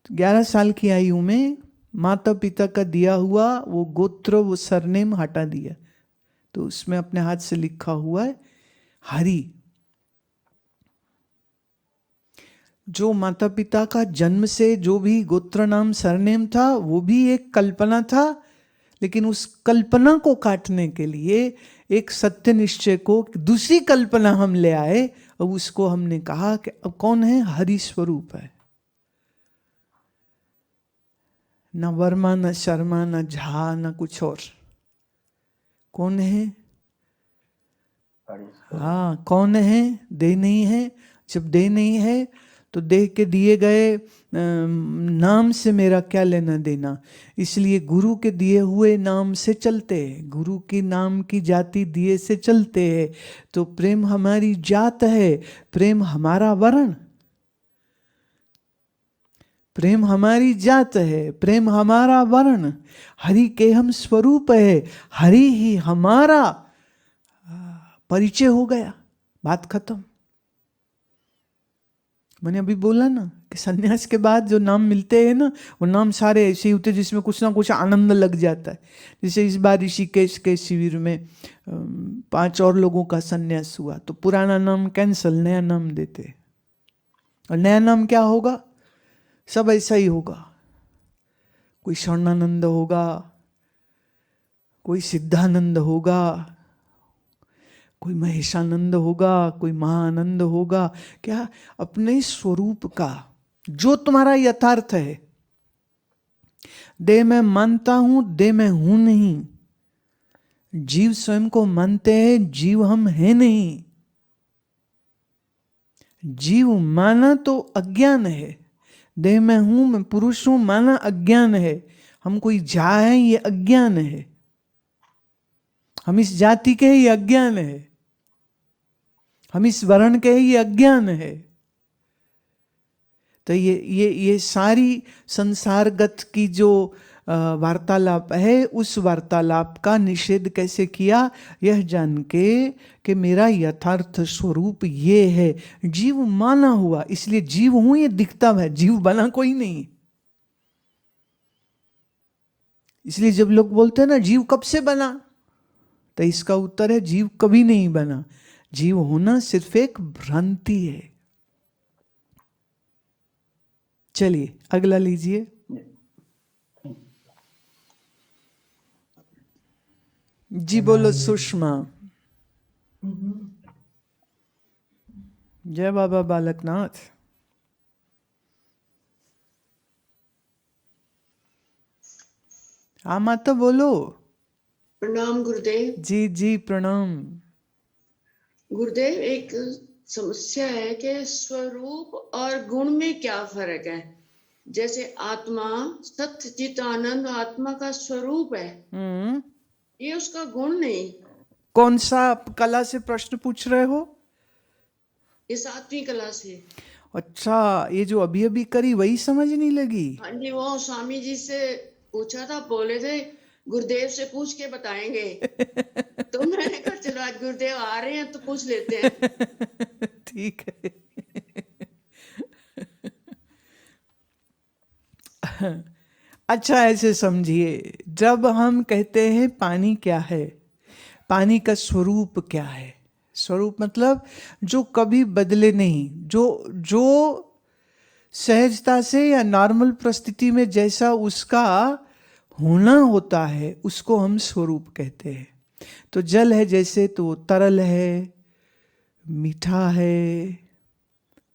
11 साल की आयु में माता पिता का दिया हुआ वो गोत्र, वो सरनेम हटा दिया, तो उसमें अपने हाथ से लिखा हुआ है हरि। जो माता पिता का जन्म से जो भी गोत्र नाम सरनेम था वो भी एक कल्पना था, लेकिन उस कल्पना को काटने के लिए एक सत्य निश्चय को दूसरी कल्पना हम ले आए और उसको हमने कहा कि अब कौन है, हरि स्वरूप है। न वर्मा, न शर्मा, न झा, न कुछ और। कौन है? हाँ, कौन है? देह नहीं है। जब देह नहीं है तो देह के दिए गए नाम से मेरा क्या लेना देना। इसलिए गुरु के दिए हुए नाम से चलते हैं, गुरु की नाम की जाति दिए से चलते हैं। तो प्रेम हमारी जात है, प्रेम हमारा वर्ण, प्रेम हमारी जात है, प्रेम हमारा वर्ण, हरि के हम स्वरूप है, हरि ही हमारा परिचय हो गया, बात खत्म। मैंने अभी बोला ना कि सन्यास के बाद जो नाम मिलते हैं ना, वो नाम सारे ऐसे ही होते हैं जिसमें कुछ ना कुछ आनंद लग जाता है। जैसे इस बार ऋषिकेश के शिविर में 5 और लोगों का सन्यास हुआ, तो पुराना नाम कैंसल, नया नाम देते। और नया नाम क्या होगा? सब ऐसा ही होगा। कोई शरणानंद होगा, कोई सिद्धानंद होगा, कोई महेशानंद होगा, कोई महाआनंद होगा। क्या? अपने स्वरूप का जो तुम्हारा यथार्थ है। देह में मानता हूं, देह में हूं नहीं। जीव स्वयं को मानते हैं, जीव हम हैं नहीं। जीव माना तो अज्ञान है, देह में हूं, मैं पुरुष हूं माना अज्ञान है। हम कोई जा है, ये अज्ञान है। हम इस जाति के, ये अज्ञान है। हम इस वर्ण के, ये अज्ञान है। तो ये सारी संसारगत की जो वार्तालाप है, उस वार्तालाप का निषेध कैसे किया? यह जान के कि मेरा यथार्थ स्वरूप ये है। जीव माना हुआ, इसलिए जीव हूं ये दिखता है, जीव बना कोई नहीं। इसलिए जब लोग बोलते हैं ना जीव कब से बना, तो इसका उत्तर है जीव कभी नहीं बना। जीव होना सिर्फ एक भ्रांति है। चलिए अगला लीजिए। जी बोलो सुषमा। जय बाबा बालकनाथ। हाँ माता बोलो। प्रणाम गुरुदेव। जी जी प्रणाम। गुरुदेव, एक समस्या है कि स्वरूप और गुण में क्या फर्क है? जैसे आत्मा सत्य चित आनंद आत्मा का स्वरूप है, ये उसका गुण नहीं। कौन सा कला से प्रश्न पूछ रहे हो? ये 7वीं कला से। अच्छा, ये जो अभी अभी करी वही समझ नहीं लगी? हाँ जी, वो स्वामी जी से पूछा था, बोले थे गुरुदेव से पूछ के बताएंगे। तो मैंने कहा चलो आज गुरुदेव आ रहे हैं तो पूछ लेते हैं। ठीक है। अच्छा ऐसे समझिए, जब हम कहते हैं पानी क्या है, पानी का स्वरूप क्या है? स्वरूप मतलब जो कभी बदले नहीं, जो सहजता से या नॉर्मल परिस्थिति में जैसा उसका होना होता है उसको हम स्वरूप कहते हैं। तो जल है जैसे, तो तरल है, मीठा है,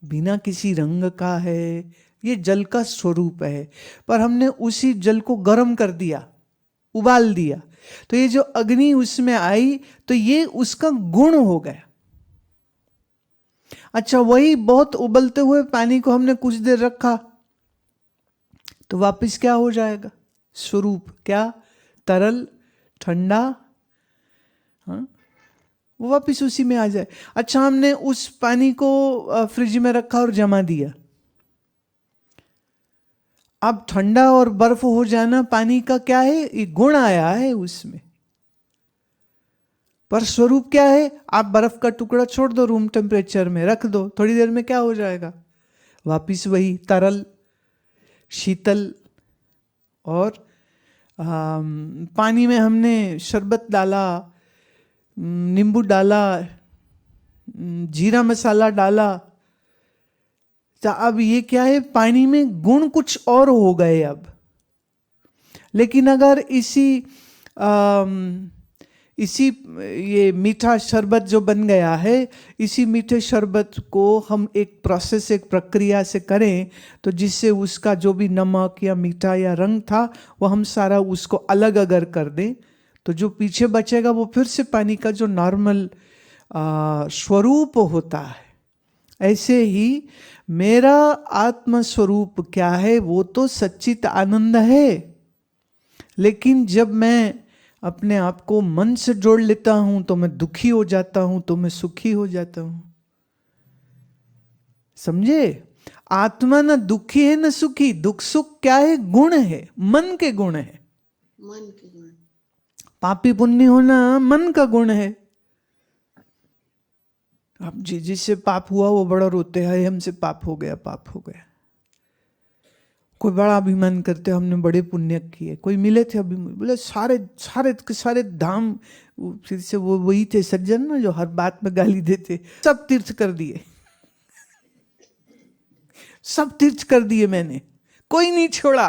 बिना किसी रंग का है, ये जल का स्वरूप है। पर हमने उसी जल को गर्म कर दिया, उबाल दिया, तो ये जो अग्नि उसमें आई तो ये उसका गुण हो गया। अच्छा, वही बहुत उबलते हुए पानी को हमने कुछ देर रखा तो वापस क्या हो जाएगा? स्वरूप क्या? तरल, ठंडा, हाँ, वो वापस उसी में आ जाए। अच्छा, हमने उस पानी को फ्रिज में रखा और जमा दिया, अब ठंडा और बर्फ हो जाना पानी का क्या है? ये गुण आया है उसमें, पर स्वरूप क्या है? आप बर्फ का टुकड़ा छोड़ दो, रूम टेम्परेचर में रख दो, थोड़ी देर में क्या हो जाएगा? वापिस वही तरल, शीतल। और पानी में हमने शरबत डाला, नींबू डाला, जीरा मसाला डाला, तो अब ये क्या है? पानी में गुण कुछ और हो गए अब। लेकिन अगर इसी ये मीठा शरबत जो बन गया है, इसी मीठे शरबत को हम एक प्रोसेस, एक प्रक्रिया से करें तो जिससे उसका जो भी नमक या मीठा या रंग था वो हम सारा उसको अलग अगर कर दें तो जो पीछे बचेगा वो फिर से पानी का जो नॉर्मल स्वरूप होता है। ऐसे ही मेरा आत्म स्वरूप क्या है? वो तो सच्चित आनंद है, लेकिन जब मैं अपने आप को मन से जोड़ लेता हूं तो मैं दुखी हो जाता हूं, तो मैं सुखी हो जाता हूं। समझे? आत्मा न दुखी है न सुखी। दुख सुख क्या है? गुण है, मन के गुण है। मन के गुण। पापी पुण्य होना मन का गुण है। अब जिससे पाप हुआ वो बड़ा रोते हैं, हमसे पाप हो गया, पाप हो गया। कोई बड़ा अभिमान करते, हमने बड़े पुण्य किए। कोई मिले थे अभी, बोले सारे सारे सारे धाम, फिर से वो वही थे सज्जन ना जो हर बात में गाली देते, सब तीर्थ कर दिए, सब तीर्थ कर दिए मैंने, कोई नहीं छोड़ा।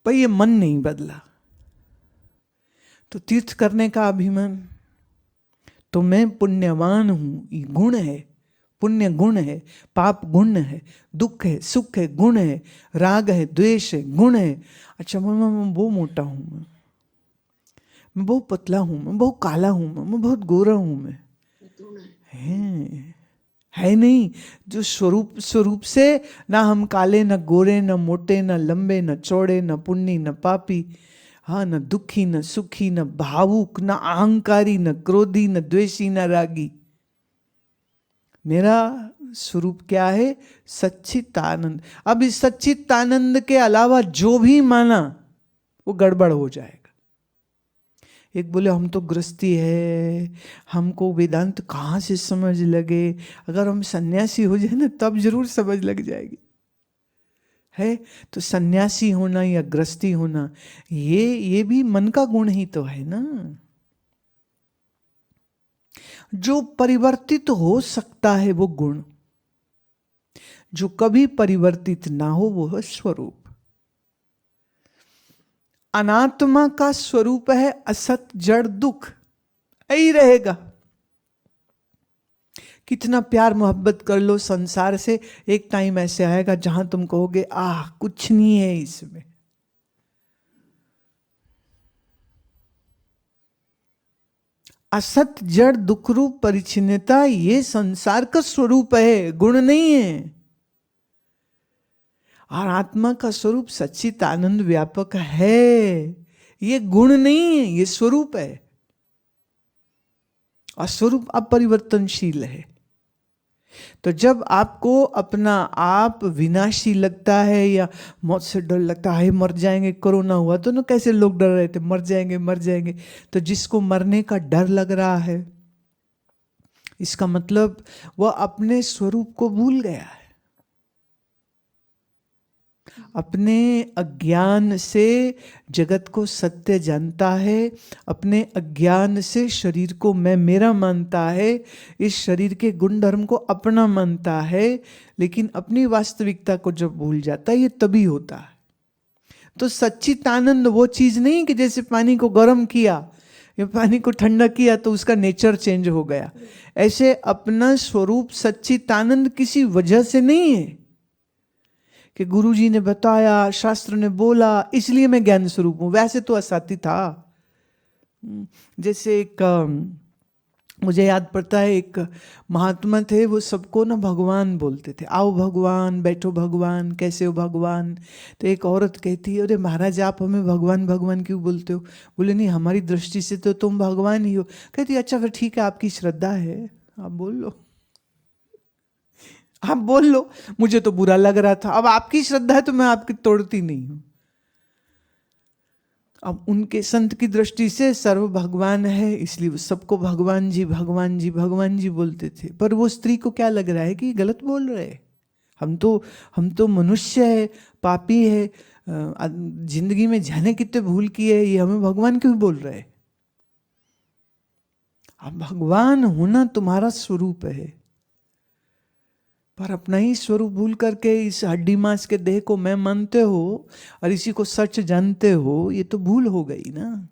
पर ये मन नहीं बदला। तो तीर्थ करने का अभिमान, तो मैं पुण्यवान हूं, ये गुण है। पुण्य गुण है, पाप गुण है, दुख है, सुख है, गुण है, राग है, द्वेष है, गुण है। अच्छा, मैं बहुत मोटा हूं, मैं बहुत पतला हूं, मैं बहुत काला हूं, मैं बहुत गोरा हूं, मैं है नहीं। जो स्वरूप से ना हम काले, न गोरे, न मोटे, न लंबे, न चौड़े, न पुण्य, न पापी, हाँ, न दुखी, न सुखी, न भावुक, न अहंकारी, न क्रोधी, न द्वेषी, न रागी। मेरा स्वरूप क्या है? सच्चित आनंद। अब इस सच्चित आनंद के अलावा जो भी माना वो गड़बड़ हो जाएगा। एक बोले हम तो गृहस्थी है, हमको वेदांत कहाँ से समझ लगे? अगर हम सन्यासी हो जाए ना तब जरूर समझ लग जाएगी। है तो सन्यासी होना या गृहस्थी होना ये भी मन का गुण ही तो है ना। जो परिवर्तित हो सकता है वो गुण, जो कभी परिवर्तित ना हो वो है स्वरूप। अनात्मा का स्वरूप है असत, जड़, दुख, यही रहेगा। कितना प्यार मोहब्बत कर लो संसार से, एक टाइम ऐसे आएगा जहां तुम कहोगे आह कुछ नहीं है इसमें। असत, जड़, दुख रूप परिच्छिन्नता ये संसार का स्वरूप है, गुण नहीं है। और आत्मा का स्वरूप सच्चित आनंद व्यापक है, ये गुण नहीं है, ये स्वरूप है। और स्वरूप अपरिवर्तनशील है। तो जब आपको अपना आप विनाशी लगता है या मौत से डर लगता है, मर जाएंगे, कोरोना हुआ तो ना कैसे लोग डर रहे थे, मर जाएंगे मर जाएंगे। तो जिसको मरने का डर लग रहा है, इसका मतलब वह अपने स्वरूप को भूल गया है। अपने अज्ञान से जगत को सत्य जानता है, अपने अज्ञान से शरीर को मैं मेरा मानता है, इस शरीर के गुण धर्म को अपना मानता है, लेकिन अपनी वास्तविकता को जब भूल जाता है ये तभी होता है। तो सच्चित आनंद वो चीज नहीं कि जैसे पानी को गर्म किया या पानी को ठंडा किया तो उसका नेचर चेंज हो गया। ऐसे अपना स्वरूप सच्चित आनंद किसी वजह से नहीं है कि गुरुजी ने बताया, शास्त्र ने बोला, इसलिए मैं ज्ञान स्वरूप हूँ। वैसे तो असत्य था। जैसे एक मुझे याद पड़ता है, एक महात्मा थे, वो सबको ना भगवान बोलते थे। आओ भगवान, बैठो भगवान, कैसे हो भगवान। तो एक औरत कहती है, अरे महाराज आप हमें भगवान भगवान क्यों बोलते हो? बोले नहीं, हमारी दृष्टि से तो तुम भगवान ही हो। कहती अच्छा फिर ठीक है, आपकी श्रद्धा है, आप बोल लो, आप बोल लो। मुझे तो बुरा लग रहा था, अब आपकी श्रद्धा है तो मैं आपकी तोड़ती नहीं हूं। अब उनके संत की दृष्टि से सर्व भगवान है, इसलिए वो सबको भगवान जी भगवान जी भगवान जी बोलते थे। पर वो स्त्री को क्या लग रहा है कि गलत बोल रहे हैं, हम तो मनुष्य है, पापी है, जिंदगी में जाने कितने भूल किए, ये हमें भगवान क्यों बोल रहे हैं? अब भगवान होना तुम्हारा स्वरूप है, पर अपना ही स्वरूप भूल करके इस हड्डी मांस के देह को मैं मानते हो और इसी को सच जानते हो, ये तो भूल हो गई ना।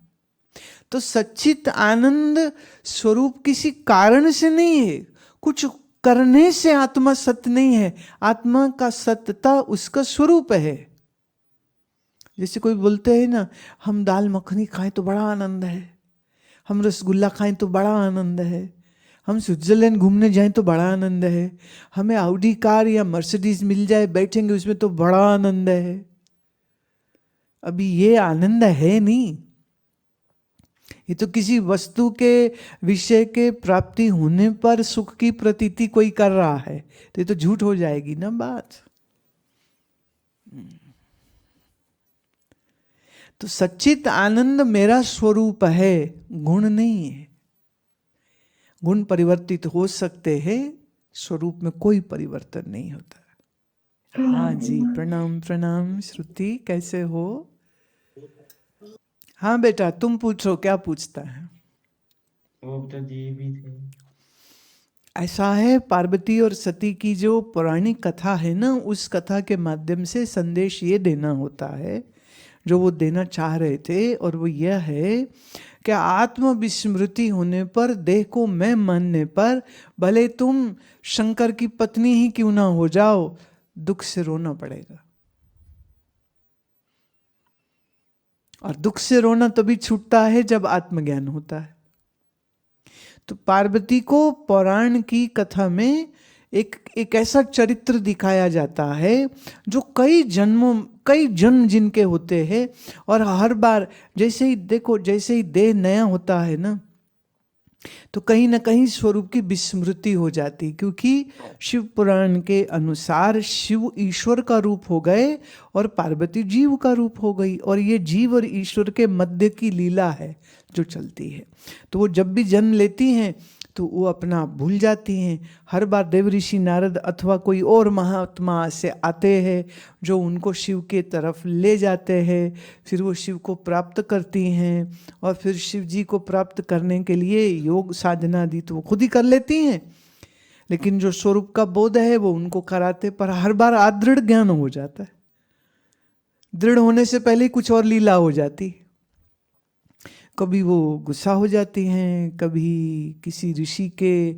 तो सच्चित आनंद स्वरूप किसी कारण से नहीं है, कुछ करने से आत्मा सत्य नहीं है। आत्मा का सत्यता उसका स्वरूप है। जैसे कोई बोलते हैं ना, हम दाल मखनी खाएं तो बड़ा आनंद है, हम रसगुल्ला खाएं तो बड़ा आनंद है, हम स्विट्जरलैंड घूमने जाएं तो बड़ा आनंद है, हमें ऑडी कार या मर्सिडीज मिल जाए, बैठेंगे उसमें तो बड़ा आनंद है। अभी ये आनंद है नहीं, ये तो किसी वस्तु के विषय के प्राप्ति होने पर सुख की प्रतीति कोई कर रहा है, तो ये तो झूठ हो जाएगी ना बात। तो सच्चित आनंद मेरा स्वरूप है, गुण नहीं है। गुण परिवर्तित हो सकते हैं, स्वरूप में कोई परिवर्तन नहीं होता। हाँ जी, प्रणाम प्रणाम। श्रुति कैसे हो? हाँ बेटा तुम पूछो, क्या पूछता है? वो तो जी भी थे। ऐसा है, पार्वती और सती की जो पौराणिक कथा है ना, उस कथा के माध्यम से संदेश ये देना होता है जो वो देना चाह रहे थे, और वो यह है कि आत्म विस्मृति होने पर, देह को मैं मानने पर, भले तुम शंकर की पत्नी ही क्यों ना हो जाओ, दुख से रोना पड़ेगा। और दुख से रोना तभी छूटता है जब आत्मज्ञान होता है। तो पार्वती को पौराण की कथा में एक ऐसा चरित्र दिखाया जाता है जो कई जन्म जिनके होते हैं, और हर बार जैसे ही देखो, जैसे ही देह नया होता है ना, तो कहीं ना कहीं स्वरूप की विस्मृति हो जाती, क्योंकि शिव पुराण के अनुसार शिव ईश्वर का रूप हो गए और पार्वती जीव का रूप हो गई, और ये जीव और ईश्वर के मध्य की लीला है जो चलती है। तो वो जब भी जन्म लेती हैं तो वो अपना भूल जाती हैं। हर बार देव ऋषि नारद अथवा कोई और महात्मा से आते हैं जो उनको शिव के तरफ ले जाते हैं, फिर वो शिव को प्राप्त करती हैं, और फिर शिव जी को प्राप्त करने के लिए योग साधना आदि तो वो खुद ही कर लेती हैं, लेकिन जो स्वरूप का बोध है वो उनको कराते, पर हर बार अदृढ़ ज्ञान हो जाता है। दृढ़ होने से पहले कुछ और लीला हो जाती, कभी वो गुस्सा हो जाती हैं, कभी किसी ऋषि के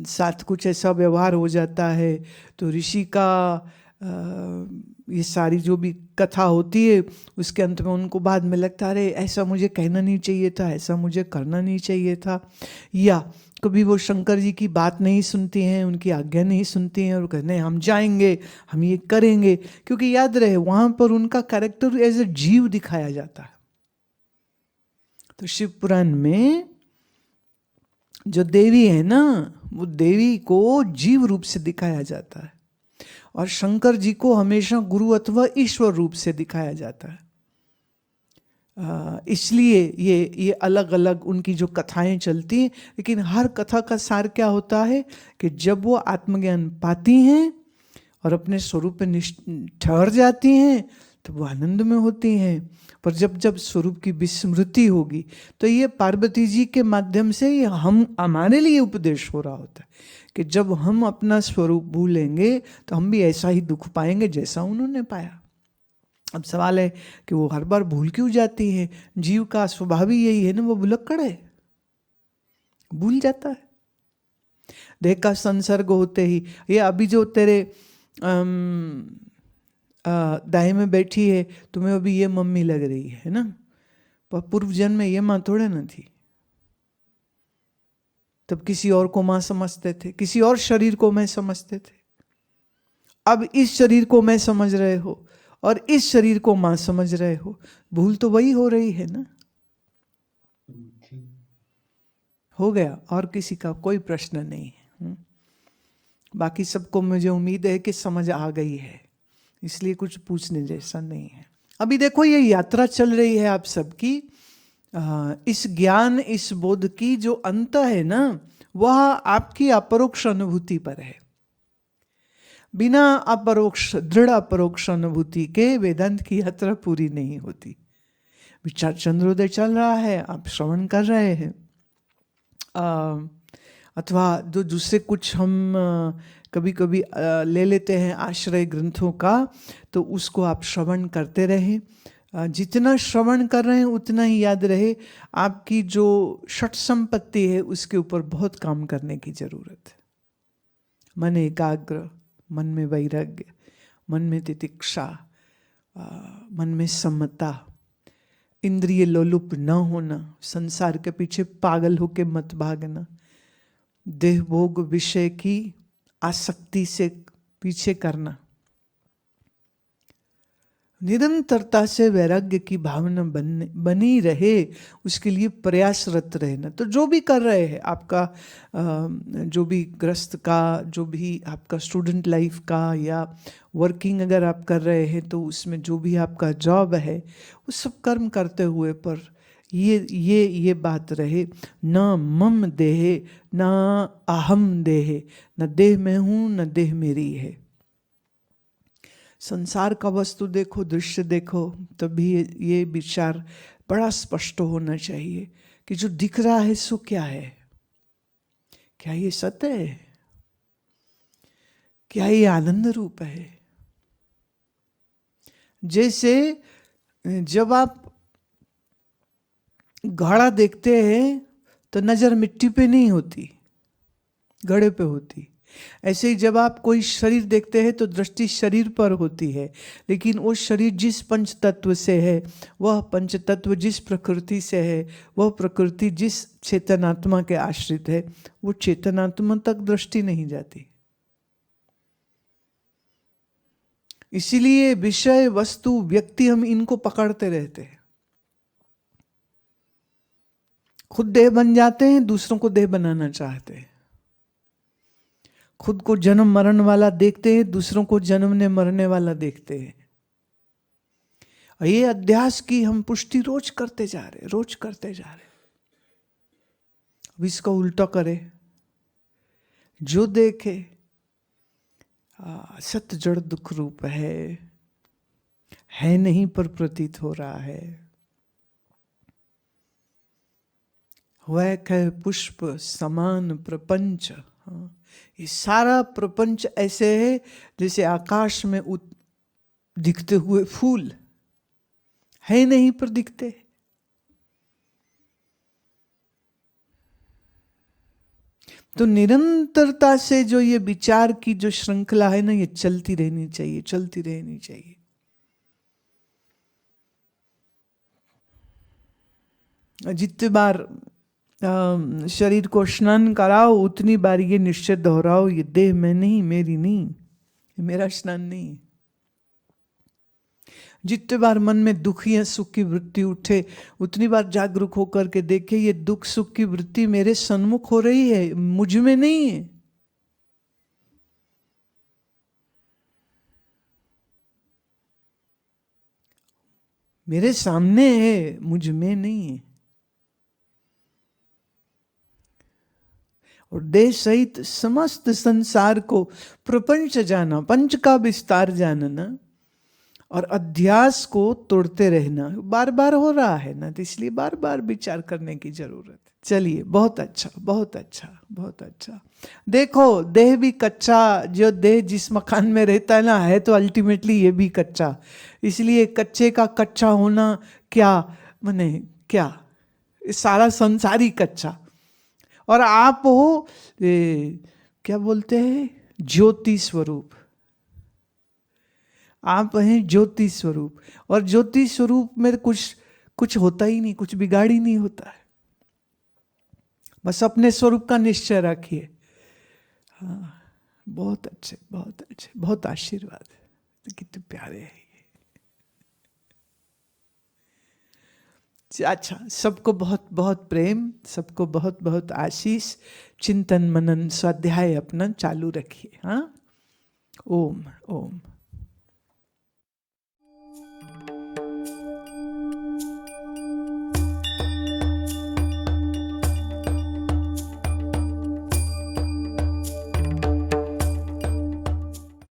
साथ कुछ ऐसा व्यवहार हो जाता है, तो ऋषि का ये सारी जो भी कथा होती है उसके अंत में उनको बाद में लगता है ऐसा मुझे कहना नहीं चाहिए था, ऐसा मुझे करना नहीं चाहिए था। या कभी वो शंकर जी की बात नहीं सुनती हैं, उनकी आज्ञा नहीं सुनती हैं, और कहते हैं हम जाएंगे, हम ये करेंगे, क्योंकि याद रहे वहाँ पर उनका कैरेक्टर एज ए जीव दिखाया जाता है। तो शिव पुराण में जो देवी है ना, वो देवी को जीव रूप से दिखाया जाता है, और शंकर जी को हमेशा गुरु अथवा ईश्वर रूप से दिखाया जाता है। इसलिए ये अलग अलग उनकी जो कथाएं चलती हैं, लेकिन हर कथा का सार क्या होता है कि जब वो आत्मज्ञान पाती हैं और अपने स्वरूप पे ठहर जाती हैं तो वो आनंद में होती हैं। पर जब जब स्वरूप की विस्मृति होगी, तो ये पार्वती जी के माध्यम से ये हमारे लिए उपदेश हो रहा होता है कि जब हम अपना स्वरूप भूलेंगे तो हम भी ऐसा ही दुख पाएंगे जैसा उन्होंने पाया। अब सवाल है कि वो हर बार भूल क्यों जाती है? जीव का स्वभाव ही यही है ना, वो भुलक्कड़ है, भूल जाता है। देह का संसर्ग होते ही, ये अभी जो तेरे दाएं में बैठी है, तुम्हें अभी ये मम्मी लग रही है ना, पर पूर्व जन्म में ये माँ थोड़े ना थी, तब किसी और को माँ समझते थे, किसी और शरीर को मैं समझते थे। अब इस शरीर को मैं समझ रहे हो और इस शरीर को माँ समझ रहे हो, भूल तो वही हो रही है ना। हो गया, और किसी का कोई प्रश्न नहीं है। बाकी सबको मुझे उम्मीद है कि समझ आ गई है, इसलिए कुछ पूछने जैसा नहीं है। अभी देखो ये यात्रा चल रही है आप सबकी, इस ज्ञान, इस बोध की जो अंत है ना, वह आपकी अपरोक्ष अनुभूति पर है। बिना अपरोक्ष, दृढ़ अपरोक्ष अनुभूति के वेदांत की यात्रा पूरी नहीं होती। विचार चंद्रोदय चल रहा है, आप श्रवण कर रहे हैं, अथवा जो दूसरे कुछ हम कभी कभी ले लेते हैं आश्रय ग्रंथों का, तो उसको आप श्रवण करते रहें। जितना श्रवण कर रहे हैं उतना ही याद रहे। आपकी जो षट संपत्ति है उसके ऊपर बहुत काम करने की जरूरत है। मन एकाग्र, मन में वैराग्य, मन में तितिक्षा, मन में समता, इंद्रिय लोलुप न होना, संसार के पीछे पागल होके मत भागना, देह भोग विषय की आसक्ति से पीछे करना, निरंतरता से वैराग्य की भावना बनी रहे, उसके लिए प्रयासरत रहना। तो जो भी कर रहे हैं, आपका जो भी गृहस्थ का, जो भी आपका स्टूडेंट लाइफ का, या वर्किंग अगर आप कर रहे हैं तो उसमें जो भी आपका जॉब है, वो सब कर्म करते हुए पर ये बात रहे, न मम देहे न अहम देहे, न देह मैं हूँ न देह मेरी है। संसार का वस्तु देखो, दृश्य देखो, तभी ये विचार बड़ा स्पष्ट होना चाहिए कि जो दिख रहा है सो क्या है, क्या ये सत्य है, क्या ये आनंद रूप है। जैसे जब आप घड़ा देखते हैं तो नजर मिट्टी पे नहीं होती, घड़े पे होती। ऐसे ही जब आप कोई शरीर देखते हैं तो दृष्टि शरीर पर होती है, लेकिन वो शरीर जिस पंच तत्व से है, वह पंच तत्व जिस प्रकृति से है, वह प्रकृति जिस चेतनात्मा के आश्रित है, वो चेतनात्मा तक दृष्टि नहीं जाती। इसीलिए विषय, वस्तु, व्यक्ति, हम इनको पकड़ते रहते हैं। खुद देह बन जाते हैं, दूसरों को देह बनाना चाहते हैं। खुद को जन्म मरण वाला देखते हैं, दूसरों को जन्मने मरने वाला देखते हैं। और ये अध्यास की हम पुष्टि रोज करते जा रहे, रोज करते जा रहे। अब इसका उल्टा करे, जो देखे सत्य जड़ दुख रूप है नहीं पर प्रतीत हो रहा है। वह कह पुष्प समान प्रपंच, ये सारा प्रपंच ऐसे है जैसे आकाश में दिखते हुए फूल, है नहीं पर दिखते। तो निरंतरता से जो ये विचार की जो श्रृंखला है ना, ये चलती रहनी चाहिए, चलती रहनी चाहिए। जितनी बार शरीर को स्नान कराओ उतनी बार ये निश्चय दोहराओ, ये देह मैं नहीं, मेरी नहीं, मेरा स्नान नहीं। जितने बार मन में दुख या सुख की वृत्ति उठे उतनी बार जागरूक होकर के देखे, ये दुख सुख की वृत्ति मेरे सन्मुख हो रही है, मुझ में नहीं है। मेरे सामने है, मुझ में नहीं है। और देह सहित समस्त संसार को प्रपंच जाना, पंच का विस्तार जानना और अध्यास को तोड़ते रहना बार बार हो रहा है ना, तो इसलिए बार बार विचार करने की जरूरत है। चलिए, बहुत अच्छा, बहुत अच्छा, बहुत अच्छा। देखो, देह भी कच्चा, जो देह जिस मकान में रहता है ना, है तो अल्टीमेटली ये भी कच्चा। इसलिए कच्चे का कच्चा होना क्या माने, क्या सारा संसार ही कच्चा। और आप हो क्या बोलते हैं, ज्योति स्वरूप। आप हैं ज्योति स्वरूप, और ज्योति स्वरूप में कुछ होता ही नहीं, कुछ बिगाड़ ही नहीं होता है। बस अपने स्वरूप का निश्चय रखिए। हाँ, बहुत अच्छे, बहुत अच्छे, बहुत आशीर्वाद। कितने प्यारे हैं ये। अच्छा, सबको बहुत बहुत प्रेम, सबको बहुत बहुत आशीष। चिंतन मनन स्वाध्याय अपना चालू रखिए। हाँ, ओम ओम।